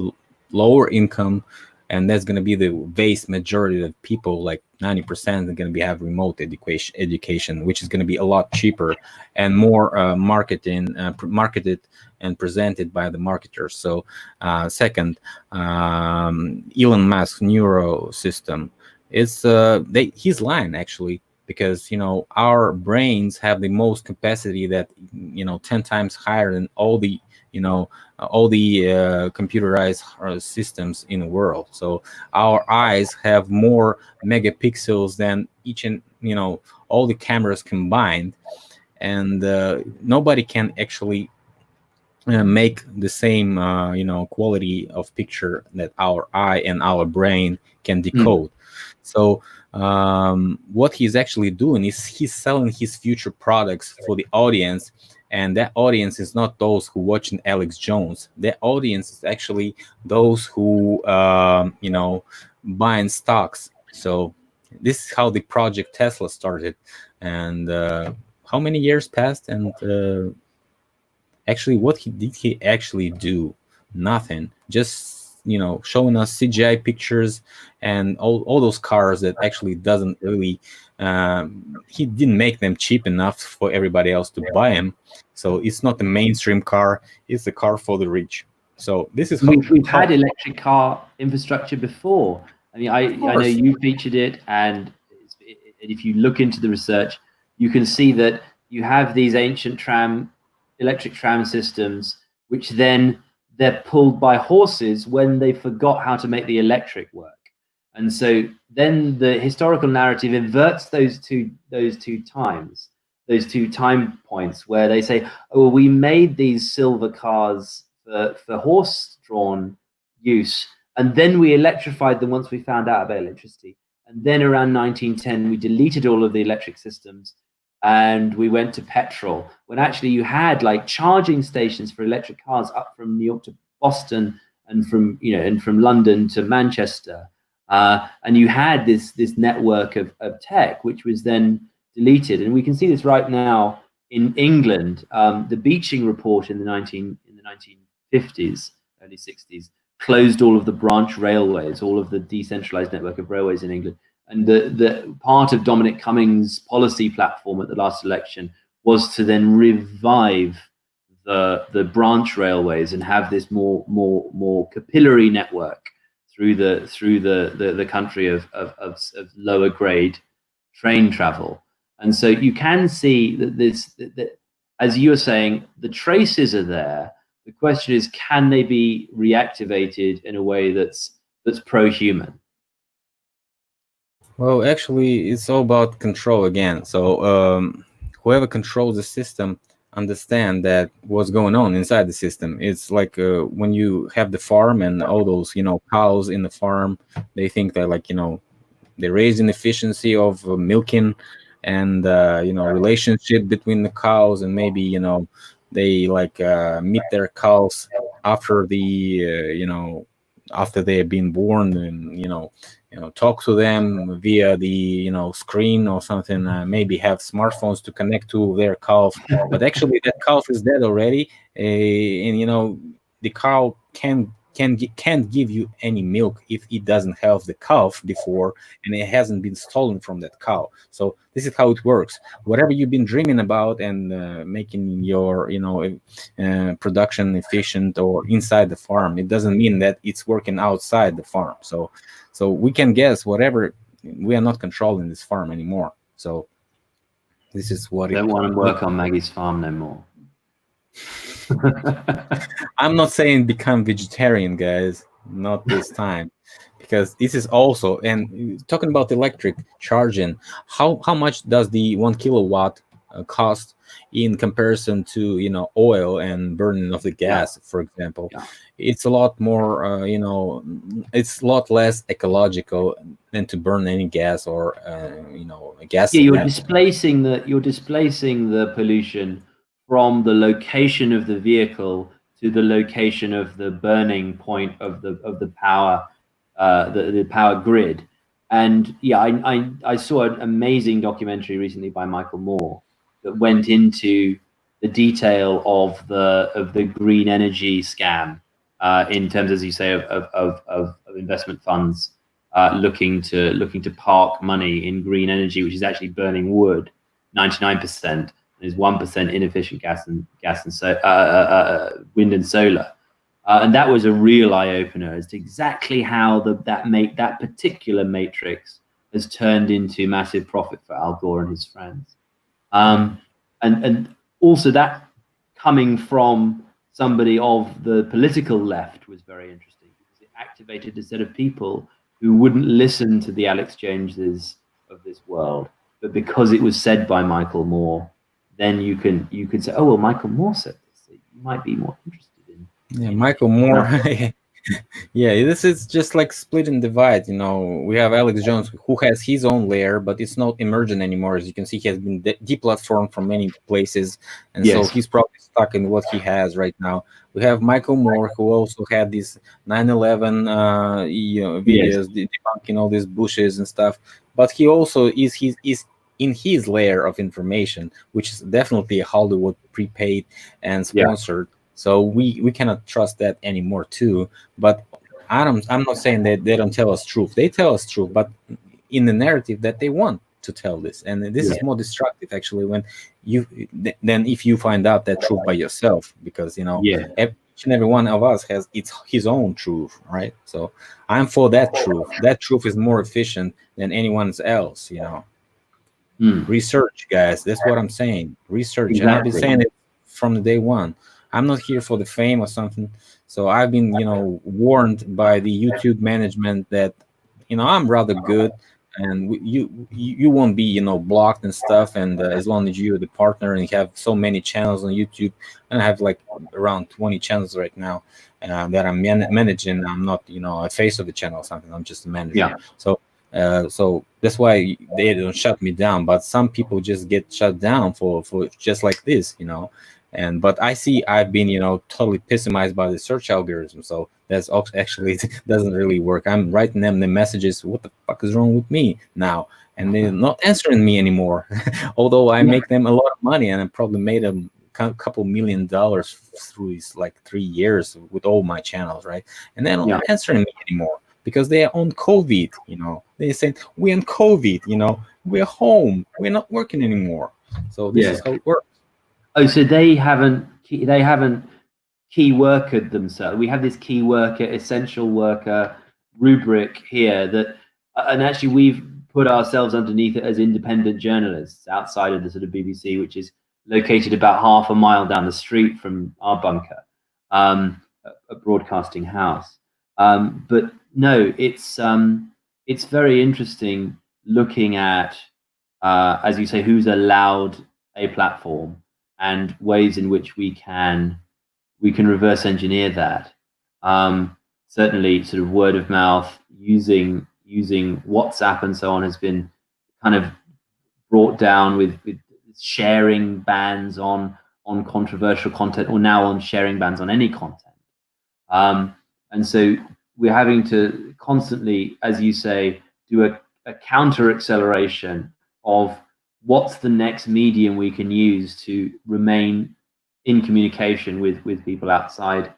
lower income, and that's going to be the vast majority of people, like 90% are going to be have remote education, which is going to be a lot cheaper and more marketed and presented by the marketers. So second, Elon Musk's neuro system, it's his line actually, because our brains have the most capacity that 10 times higher than all the computerized systems in the world. So our eyes have more megapixels than each and all the cameras combined, and nobody can actually make the same quality of picture that our eye and our brain can decode. So what he's actually doing is he's selling his future products for the audience, and that audience is not those who watching Alex Jones. That audience is actually those who buying stocks. So this is how the project Tesla started, and how many years passed, and actually what did he actually do? Nothing. Just showing us CGI pictures and all those cars that actually doesn't really he didn't make them cheap enough for everybody else to buy them. So it's not the mainstream car, it's the car for the rich. So this is
we've had electric car infrastructure before. I mean, I know you featured it, and if you look into the research, you can see that you have these ancient electric tram systems, which then they're pulled by horses when they forgot how to make the electric work. And so then the historical narrative inverts those two time points, where they say, oh, well, we made these silver cars for horse-drawn use, and then we electrified them once we found out about electricity. And then around 1910, we deleted all of the electric systems, and we went to petrol, when actually you had like charging stations for electric cars up from New York to Boston, and from London to Manchester, and you had this network of tech, which was then deleted. And we can see this right now in England. The Beeching report in the 1950s, early 60s, closed all of the branch railways, all of the decentralized network of railways in England. And the part of Dominic Cummings' policy platform at the last election was to then revive the branch railways and have this more capillary network through the country of lower grade train travel. And so you can see that as you were saying, the traces are there. The question is, can they be reactivated in a way that's pro-human?
Well, actually, it's all about control again. So whoever controls the system understand that what's going on inside the system. It's like when you have the farm and all those cows in the farm, they think that they raise an efficiency of milking and relationship between the cows, and maybe they meet their cows after after they have been born, and talk to them via the screen or something, maybe have smartphones to connect to their calf, but actually that calf is dead already, and the cow can't give you any milk if it doesn't have the calf before, and it hasn't been stolen from that cow. So this is how it works. Whatever you've been dreaming about and making your production efficient or inside the farm, it doesn't mean that it's working outside the farm. So we can guess whatever. We are not controlling this farm anymore. So this is what
don't want to work on Maggie's farm no more.
I'm not saying become vegetarian, guys, not this time, because this is also, and talking about electric charging, how much does the 1 kilowatt cost in comparison to oil and burning of the gas, for example? It's a lot more it's a lot less ecological than to burn any gas or gas.
You're displacing the pollution from the location of the vehicle to the location of the burning point of the power, the power grid. And yeah, I saw an amazing documentary recently by Michael Moore that went into the detail of the green energy scam, in terms, as you say, of investment funds looking to park money in green energy, which is actually burning wood, 99%. Is 1% inefficient gas and wind and solar, and that was a real eye opener as to exactly how that particular matrix has turned into massive profit for Al Gore and his friends, and also that coming from somebody of the political left was very interesting because it activated a set of people who wouldn't listen to the Alex Joneses of this world, but because it was said by Michael Moore, then you could say, oh well, Michael Moore said this, so you might be more interested in.
Yeah, Michael Moore. Yeah, this is just like split and divide. We have Alex Jones, who has his own layer, but it's not emergent anymore. As you can see, he has been deplatformed from many places, and so he's probably stuck in what he has right now. We have Michael Moore, who also had these 9/11 videos debunking all these bushes and stuff, but he also is in his layer of information, which is definitely Hollywood prepaid and sponsored. So we cannot trust that anymore too. But I'm not saying that they don't tell us truth. They tell us truth, but in the narrative that they want to tell this. And this is more destructive actually than if you find out that truth by yourself, because each and every one of us has his own truth, right? So I'm for that truth. That truth is more efficient than anyone's else, Research, guys. That's what I'm saying. Research. Exactly. And I've been saying it from the day one. I'm not here for the fame or something. So I've been, warned by the YouTube management that, I'm rather good, and you won't be, blocked and stuff. And as long as you're the partner and you have so many channels on YouTube, and I have like around 20 channels right now that I'm managing. I'm not, a face of the channel or something. I'm just a manager. Yeah. So that's why they don't shut me down. But some people just get shut down for just like this, But I see I've been, totally pessimized by the search algorithm. So that's actually doesn't really work. I'm writing them the messages. What the fuck is wrong with me now? And they're not answering me anymore. Although I make them a lot of money, and I probably made a couple $1 million through these like 3 years with all my channels, right? And they're not answering me anymore because they are on COVID. They say we're on COVID. We're home. We're not working anymore. So this is how it works.
Oh, so they haven't key workered themselves. We have this key worker, essential worker rubric here and actually we've put ourselves underneath it as independent journalists outside of the sort of BBC, which is located about half a mile down the street from our bunker, a broadcasting house. But no, it's very interesting looking at, as you say, who's allowed a platform and ways in which we can reverse engineer that. Certainly, sort of word of mouth using WhatsApp and so on has been kind of brought down with sharing bans on controversial content, or now on sharing bans on any content. And so we're having to constantly, as you say, do a counter acceleration of what's the next medium we can use to remain in communication with people outside.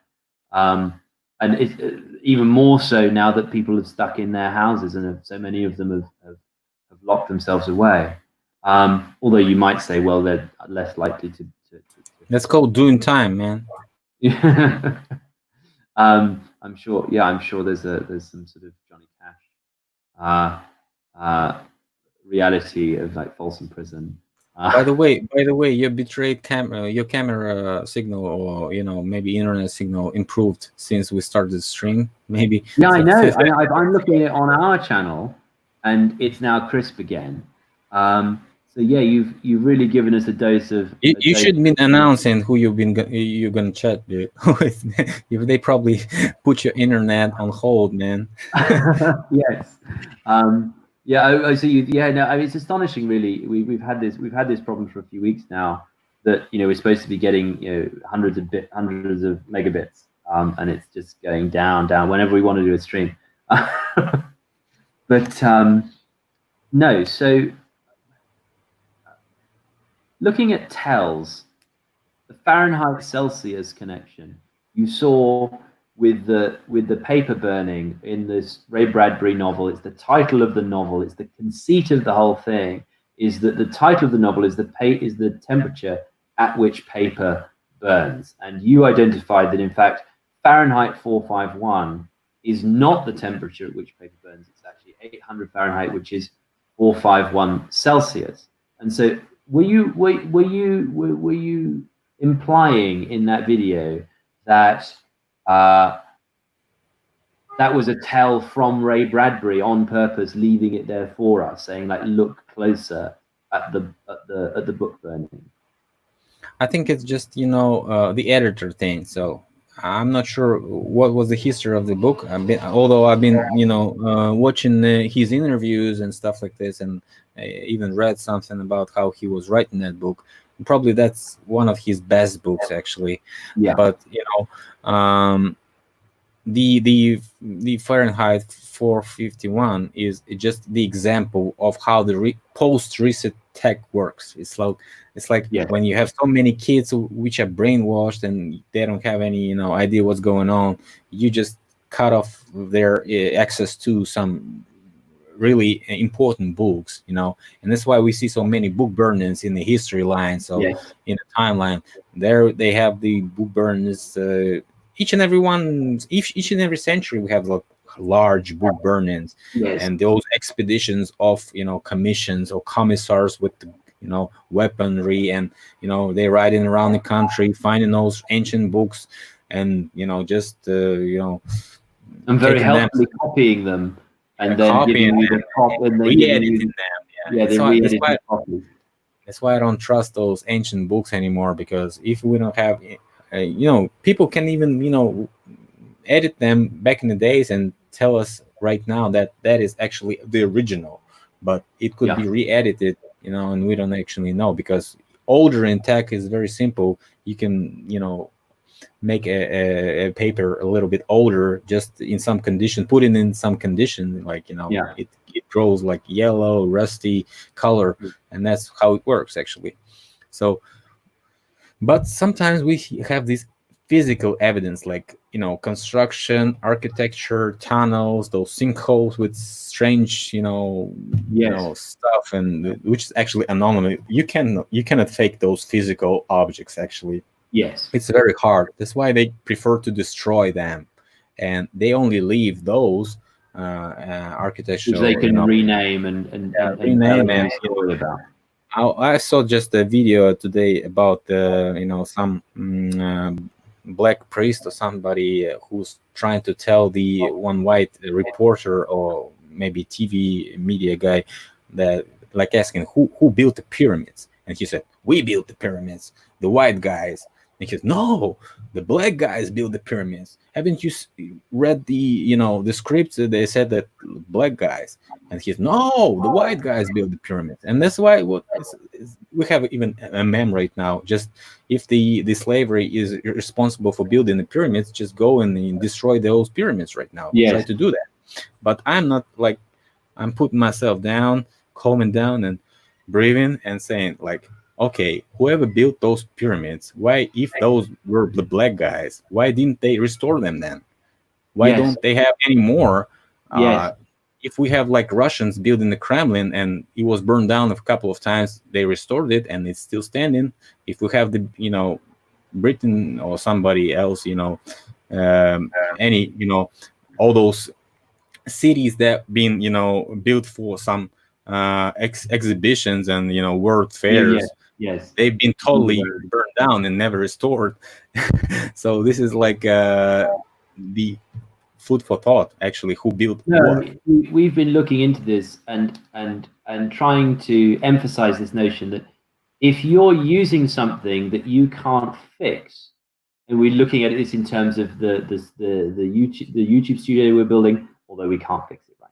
And it's even more so now that people have stuck in their houses, and so many of them have locked themselves away. Although you might say, well, they're less likely to
That's called doing time, man.
I'm sure. Yeah, I'm sure there's some sort of Johnny Cash reality of like Folsom Prison.
By the way, your bitrate your camera signal, or maybe internet signal improved since we started the stream. Maybe.
Yeah, I know. I'm looking at it on our channel, and it's now crisp again. So yeah, you've really given us a dose of.
You should be announcing who you're gonna chat with. If they probably put your internet on hold, man.
Yes. Yeah. I see you. Yeah. No. I mean, it's astonishing, really. We've had this problem for a few weeks now. that we're supposed to be getting hundreds of megabits, and it's just going down whenever we want to do a stream. But no, so looking at TELs, the Fahrenheit Celsius connection, you saw with the paper burning in this Ray Bradbury novel. It's the title of the novel. It's the conceit of the whole thing. Is that the title of the novel is the temperature at which paper burns, and you identified that in fact Fahrenheit 451 is not the temperature at which paper burns. It's actually 800 Fahrenheit, which is 451 Celsius. And so were you implying in that video that that was a tell from Ray Bradbury on purpose, leaving it there for us, saying like, look closer at the book burning?
I think it's just the editor thing. So I'm not sure what was the history of the book. Although I've been watching his interviews and stuff like this, and I even read something about how he was writing that book. Probably that's one of his best books, actually.
Yeah.
But the Fahrenheit 451 is just the example of how the post-reset tech works. It's like when you have so many kids which are brainwashed and they don't have any idea what's going on, you just cut off their access to some really important books, and that's why we see so many book burnings in the history line. So in the timeline there, they have the book burnings. Each and every century we have large book burnings, and those expeditions of commissions or commissars with weaponry, and they riding around the country finding those ancient books, and just
and very helpfully copying them, and then
copying them,
and
re-editing them. That's why I don't trust those ancient books anymore, because if we don't have people can even edit them back in the days and tell us right now that is actually the original, but it could be re-edited, and we don't actually know, because older in tech is very simple. You can make a paper a little bit older, just in some condition, put it in some condition, like it grows like yellow, rusty color, and that's how it works actually. So, but sometimes we have this physical evidence, like construction, architecture, tunnels, those sinkholes with strange stuff, and which is actually anomaly. You cannot fake those physical objects actually.
Yes,
it's very hard. That's why they prefer to destroy them, and they only leave those architectural.
They can rename and
rename and story about. I saw just a video today about some black priest or somebody who's trying to tell the one white reporter or maybe TV media guy, that like asking who built the pyramids, and he said, we built the pyramids, the white guys. And he said, no, the black guys built the pyramids. Haven't you read the scripts? They said that black guys. And he said, no, the white guys built the pyramids. And that's why we have even a meme right now. Just if the slavery is responsible for building the pyramids, just go and destroy those pyramids right now. Try to do that. But I'm not like, I'm putting myself down, calming down and breathing and saying like, okay, whoever built those pyramids, why, if those were the black guys, why didn't they restore them then? Why don't they have any more? If we have like Russians building the Kremlin and it was burned down a couple of times, they restored it and it's still standing. If we have the, Britain or somebody else, any, all those cities that been, built for some exhibitions and, world fairs, they've been totally burned down and never restored. So this is like the food for thought, actually, who built what.
We've been looking into this and trying to emphasize this notion that if you're using something that you can't fix, and we're looking at this in terms of the YouTube studio we're building, although we can't fix it right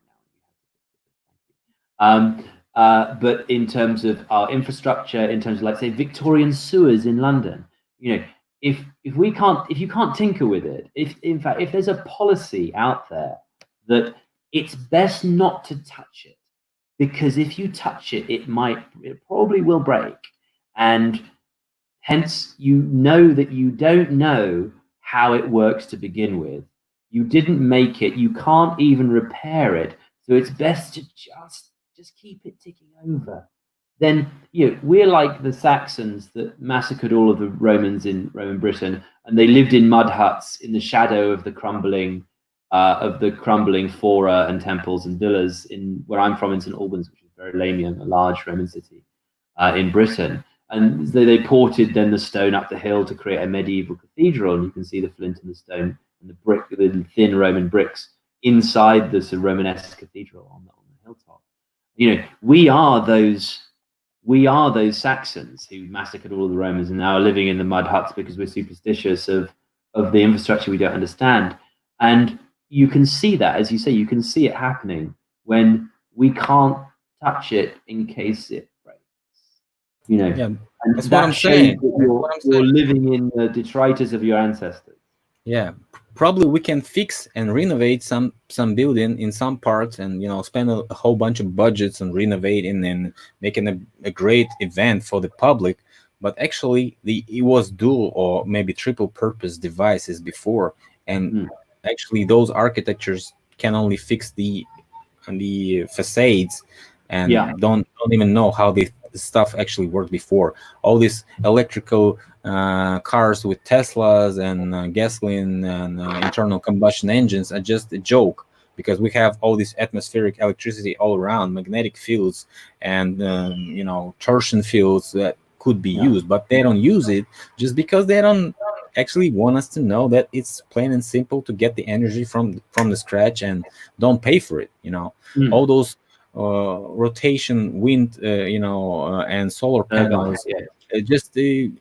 now. but in terms of our infrastructure, in terms of, like, say, Victorian sewers in London, if you can't tinker with it, if in fact if there's a policy out there that it's best not to touch it, because if you touch it, it probably will break, and hence that you don't know how it works to begin with. You didn't make it, you can't even repair it, so it's best to just keep it ticking over. Then we're like the Saxons that massacred all of the Romans in Roman Britain, and they lived in mud huts in the shadow of the crumbling fora and temples and villas in where I'm from, in St Albans, which is Verulamium, a large Roman city in Britain. And they ported then the stone up the hill to create a medieval cathedral, and you can see the flint and the stone and the thin Roman bricks inside the sort of Romanesque cathedral on the hilltop. We are those Saxons who massacred all the Romans and now are living in the mud huts because we're superstitious of the infrastructure we don't understand. And you can see that, as you say, you can see it happening when we can't touch it in case it breaks.
Yeah,
and
that's what I'm saying.
You're living in the detritus of your ancestors.
Yeah, probably we can fix and renovate some building in some parts, and spend a whole bunch of budgets on renovating and making a great event for the public. But actually, it was dual or maybe triple purpose devices before, and actually those architectures can only fix the facades and don't even know how the stuff actually worked before. All these electrical cars with Teslas and gasoline and internal combustion engines are just a joke, because we have all this atmospheric electricity all around, magnetic fields and torsion fields that could be used, but they don't use it just because they don't actually want us to know that it's plain and simple to get the energy from the scratch and don't pay for it. All those rotation wind and solar panels, just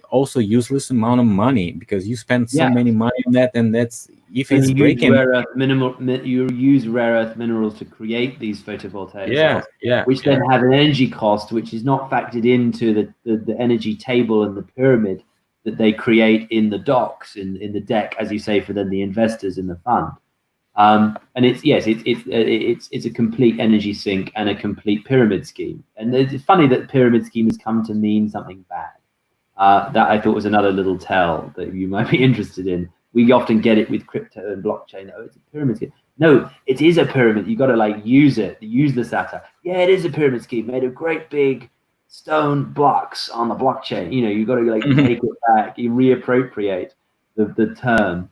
also useless amount of money, because you spend so many money on that, and that's if it's breaking.
You use rare earth minerals to create these photovoltaic cells, which then have an energy cost which is not factored into the energy table and the pyramid that they create in the docks, in the deck, as you say, for then the investors in the fund. And it's a complete energy sink and a complete pyramid scheme. And it's funny that pyramid scheme has come to mean something bad. That I thought was another little tell that you might be interested in. We often get it with crypto and blockchain. Oh, it's a pyramid scheme. No, it is a pyramid. You got to use the SATA. Yeah, it is a pyramid scheme made of great big stone blocks on the blockchain. You got to take it back. You reappropriate the term.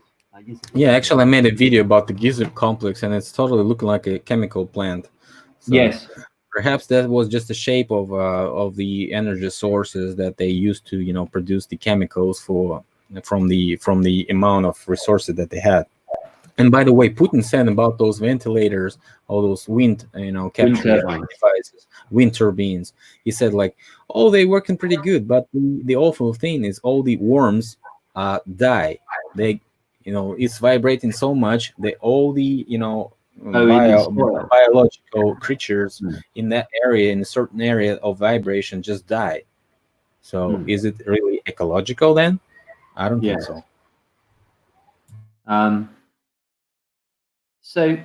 Yeah, actually, I made a video about the Giza complex, and it's totally looking like a chemical plant. So
yes,
perhaps that was just the shape of the energy sources that they used to, produce the chemicals from the amount of resources that they had. And by the way, Putin said about those ventilators, all those wind, capturing devices, wind turbines. He said they're working pretty good, but the awful thing is all the worms die. They it's vibrating so much that all the biological creatures in that area, in a certain area of vibration, just die. So is it really ecological then? I don't think so.
So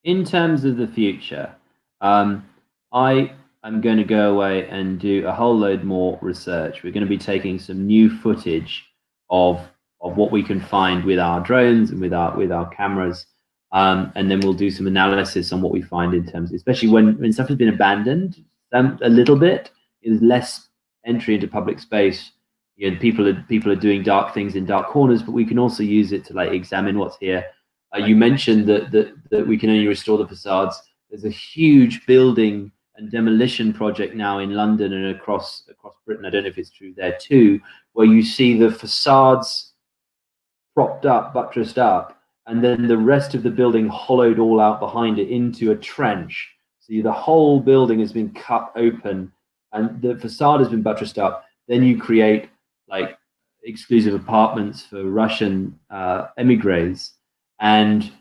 in terms of the future, I am going to go away and do a whole load more research. We're going to be taking some new footage of what we can find with our drones and with our cameras, and then we'll do some analysis on what we find in terms, especially when stuff has been abandoned a little bit. There's less entry into public space. People are doing dark things in dark corners, but we can also use it to examine what's here. You mentioned that we can only restore the facades. There's a huge building and demolition project now in London and across Britain. I don't know if it's true there too, where you see the facades propped up, buttressed up, and then the rest of the building hollowed all out behind it into a trench. So the whole building has been cut open and the facade has been buttressed up. Then you create exclusive apartments for Russian emigres, and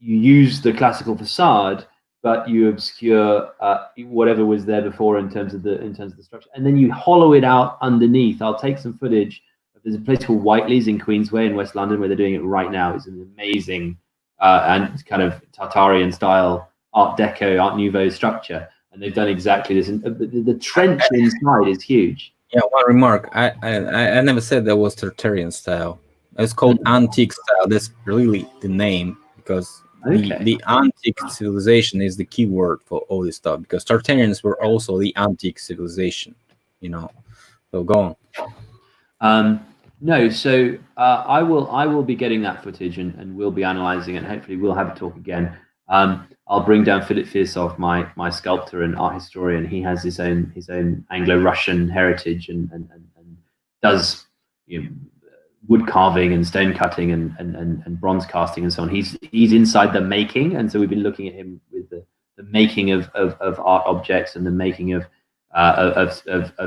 you use the classical facade but you obscure whatever was there before in terms of the structure, and then you hollow it out underneath. I'll take some footage. There's a place called Whiteley's in Queensway in West London where they're doing it right now. It's an amazing and kind of Tartarian style Art Deco, Art Nouveau structure, and they've done exactly this. And the trench inside is huge.
Yeah, one remark. I never said that was Tartarian style. It's called antique style. That's really the name, because the antique civilization is the key word for all this stuff, because Tartarians were also the antique civilization, you know. So go
on. No, so I will be getting that footage and we'll be analyzing it. And hopefully we'll have a talk again. I'll bring down Philip Firsov, my sculptor and art historian. He has his own Anglo-Russian heritage and does, you know, wood carving and stone cutting and bronze casting and so on. He's inside the making, and so we've been looking at him with the making of art objects and the making of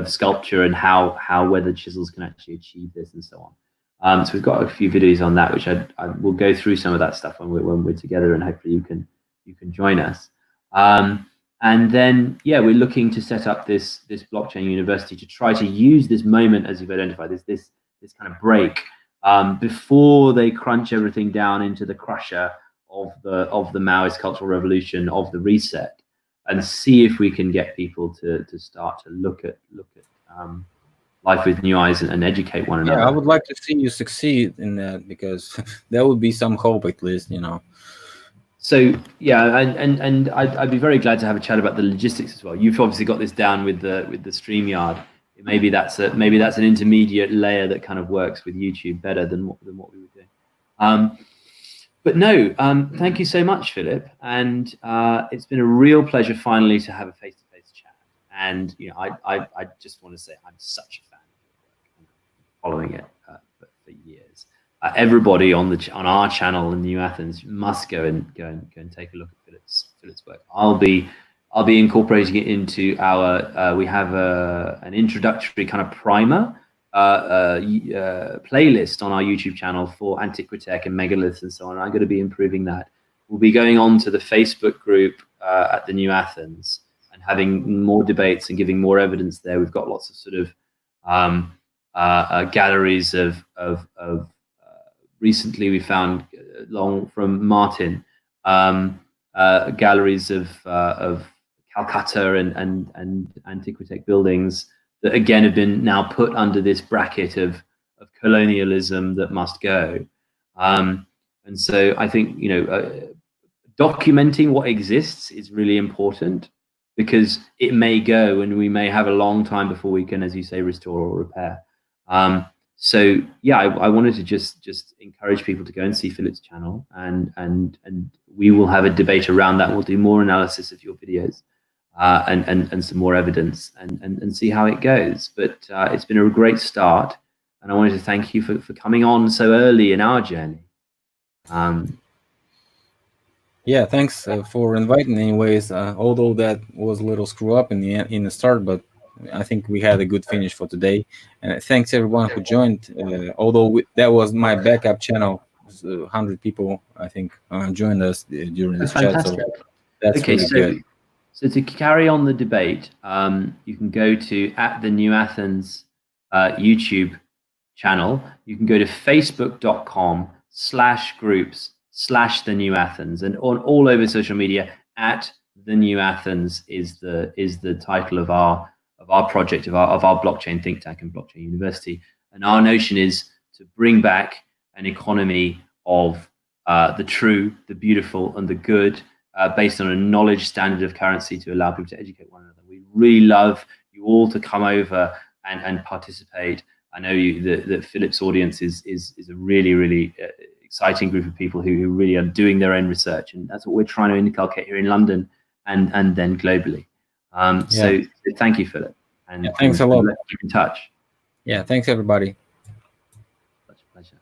sculpture and how weather chisels can actually achieve this and so on. So we've got a few videos on that, which I will go through some of that stuff when we're together, and hopefully you can join us. And then we're looking to set up this blockchain university to try to use this moment, as you've identified, this kind of break before they crunch everything down into the crusher of the Maoist cultural revolution, of the reset, and see if we can get people to start to look at life with new eyes and educate one another.
Yeah, I would like to see you succeed in that, because that would be some hope, at least, you know.
So yeah, and I'd be very glad to have a chat about the logistics as well. You've obviously got this down with the StreamYard. Maybe that's an intermediate layer that kind of works with YouTube better than what we were doing. But no, thank you so much, Philip. And it's been a real pleasure finally to have a face-to-face chat. And you know, I just want to say I'm such a fan of your work, following it for years. Everybody on our channel in New Athens must go and take a look at Philip's work. I'll be incorporating it into our. We have an introductory kind of primer playlist on our YouTube channel for Antiquitech and megaliths and so on. I'm going to be improving that. We'll be going on to the Facebook group at the New Athens and having more debates and giving more evidence there. We've got lots of sort of galleries of recently we found from Martin galleries of Calcutta and Antiquitech buildings that again have been now put under this bracket of colonialism that must go. And so I think, you know, documenting what exists is really important, because it may go and we may have a long time before we can, as you say, restore or repair. So yeah, I wanted to just encourage people to go and see Philip's channel, and we will have a debate around that. We'll do more analysis of your videos and some more evidence and see how it goes. But it's been a great start, and I wanted to thank you for coming on so early in our journey.
Yeah, thanks for inviting. Anyways, although that was a little screw up in the start, but I think we had a good finish for today. And thanks everyone who joined. Although that was my backup channel, 100 people I think joined us during this chat. So that's okay, really good.
So to carry on the debate, you can go to the New Athens YouTube channel. You can go to facebook.com/groups/the New Athens, and all over social media @the New Athens is the title of our project, of our blockchain think tank and blockchain university. And our notion is to bring back an economy of the true, the beautiful, and the good, based on a knowledge standard of currency to allow people to educate one another. We really love you all to come over and participate. I know that Philip's audience is a really, really exciting group of people who really are doing their own research, and that's what we're trying to inculcate here in London and then globally. So thank you, Philip. And
thanks a lot.
Let's keep in touch.
Yeah, thanks everybody.
Such a pleasure.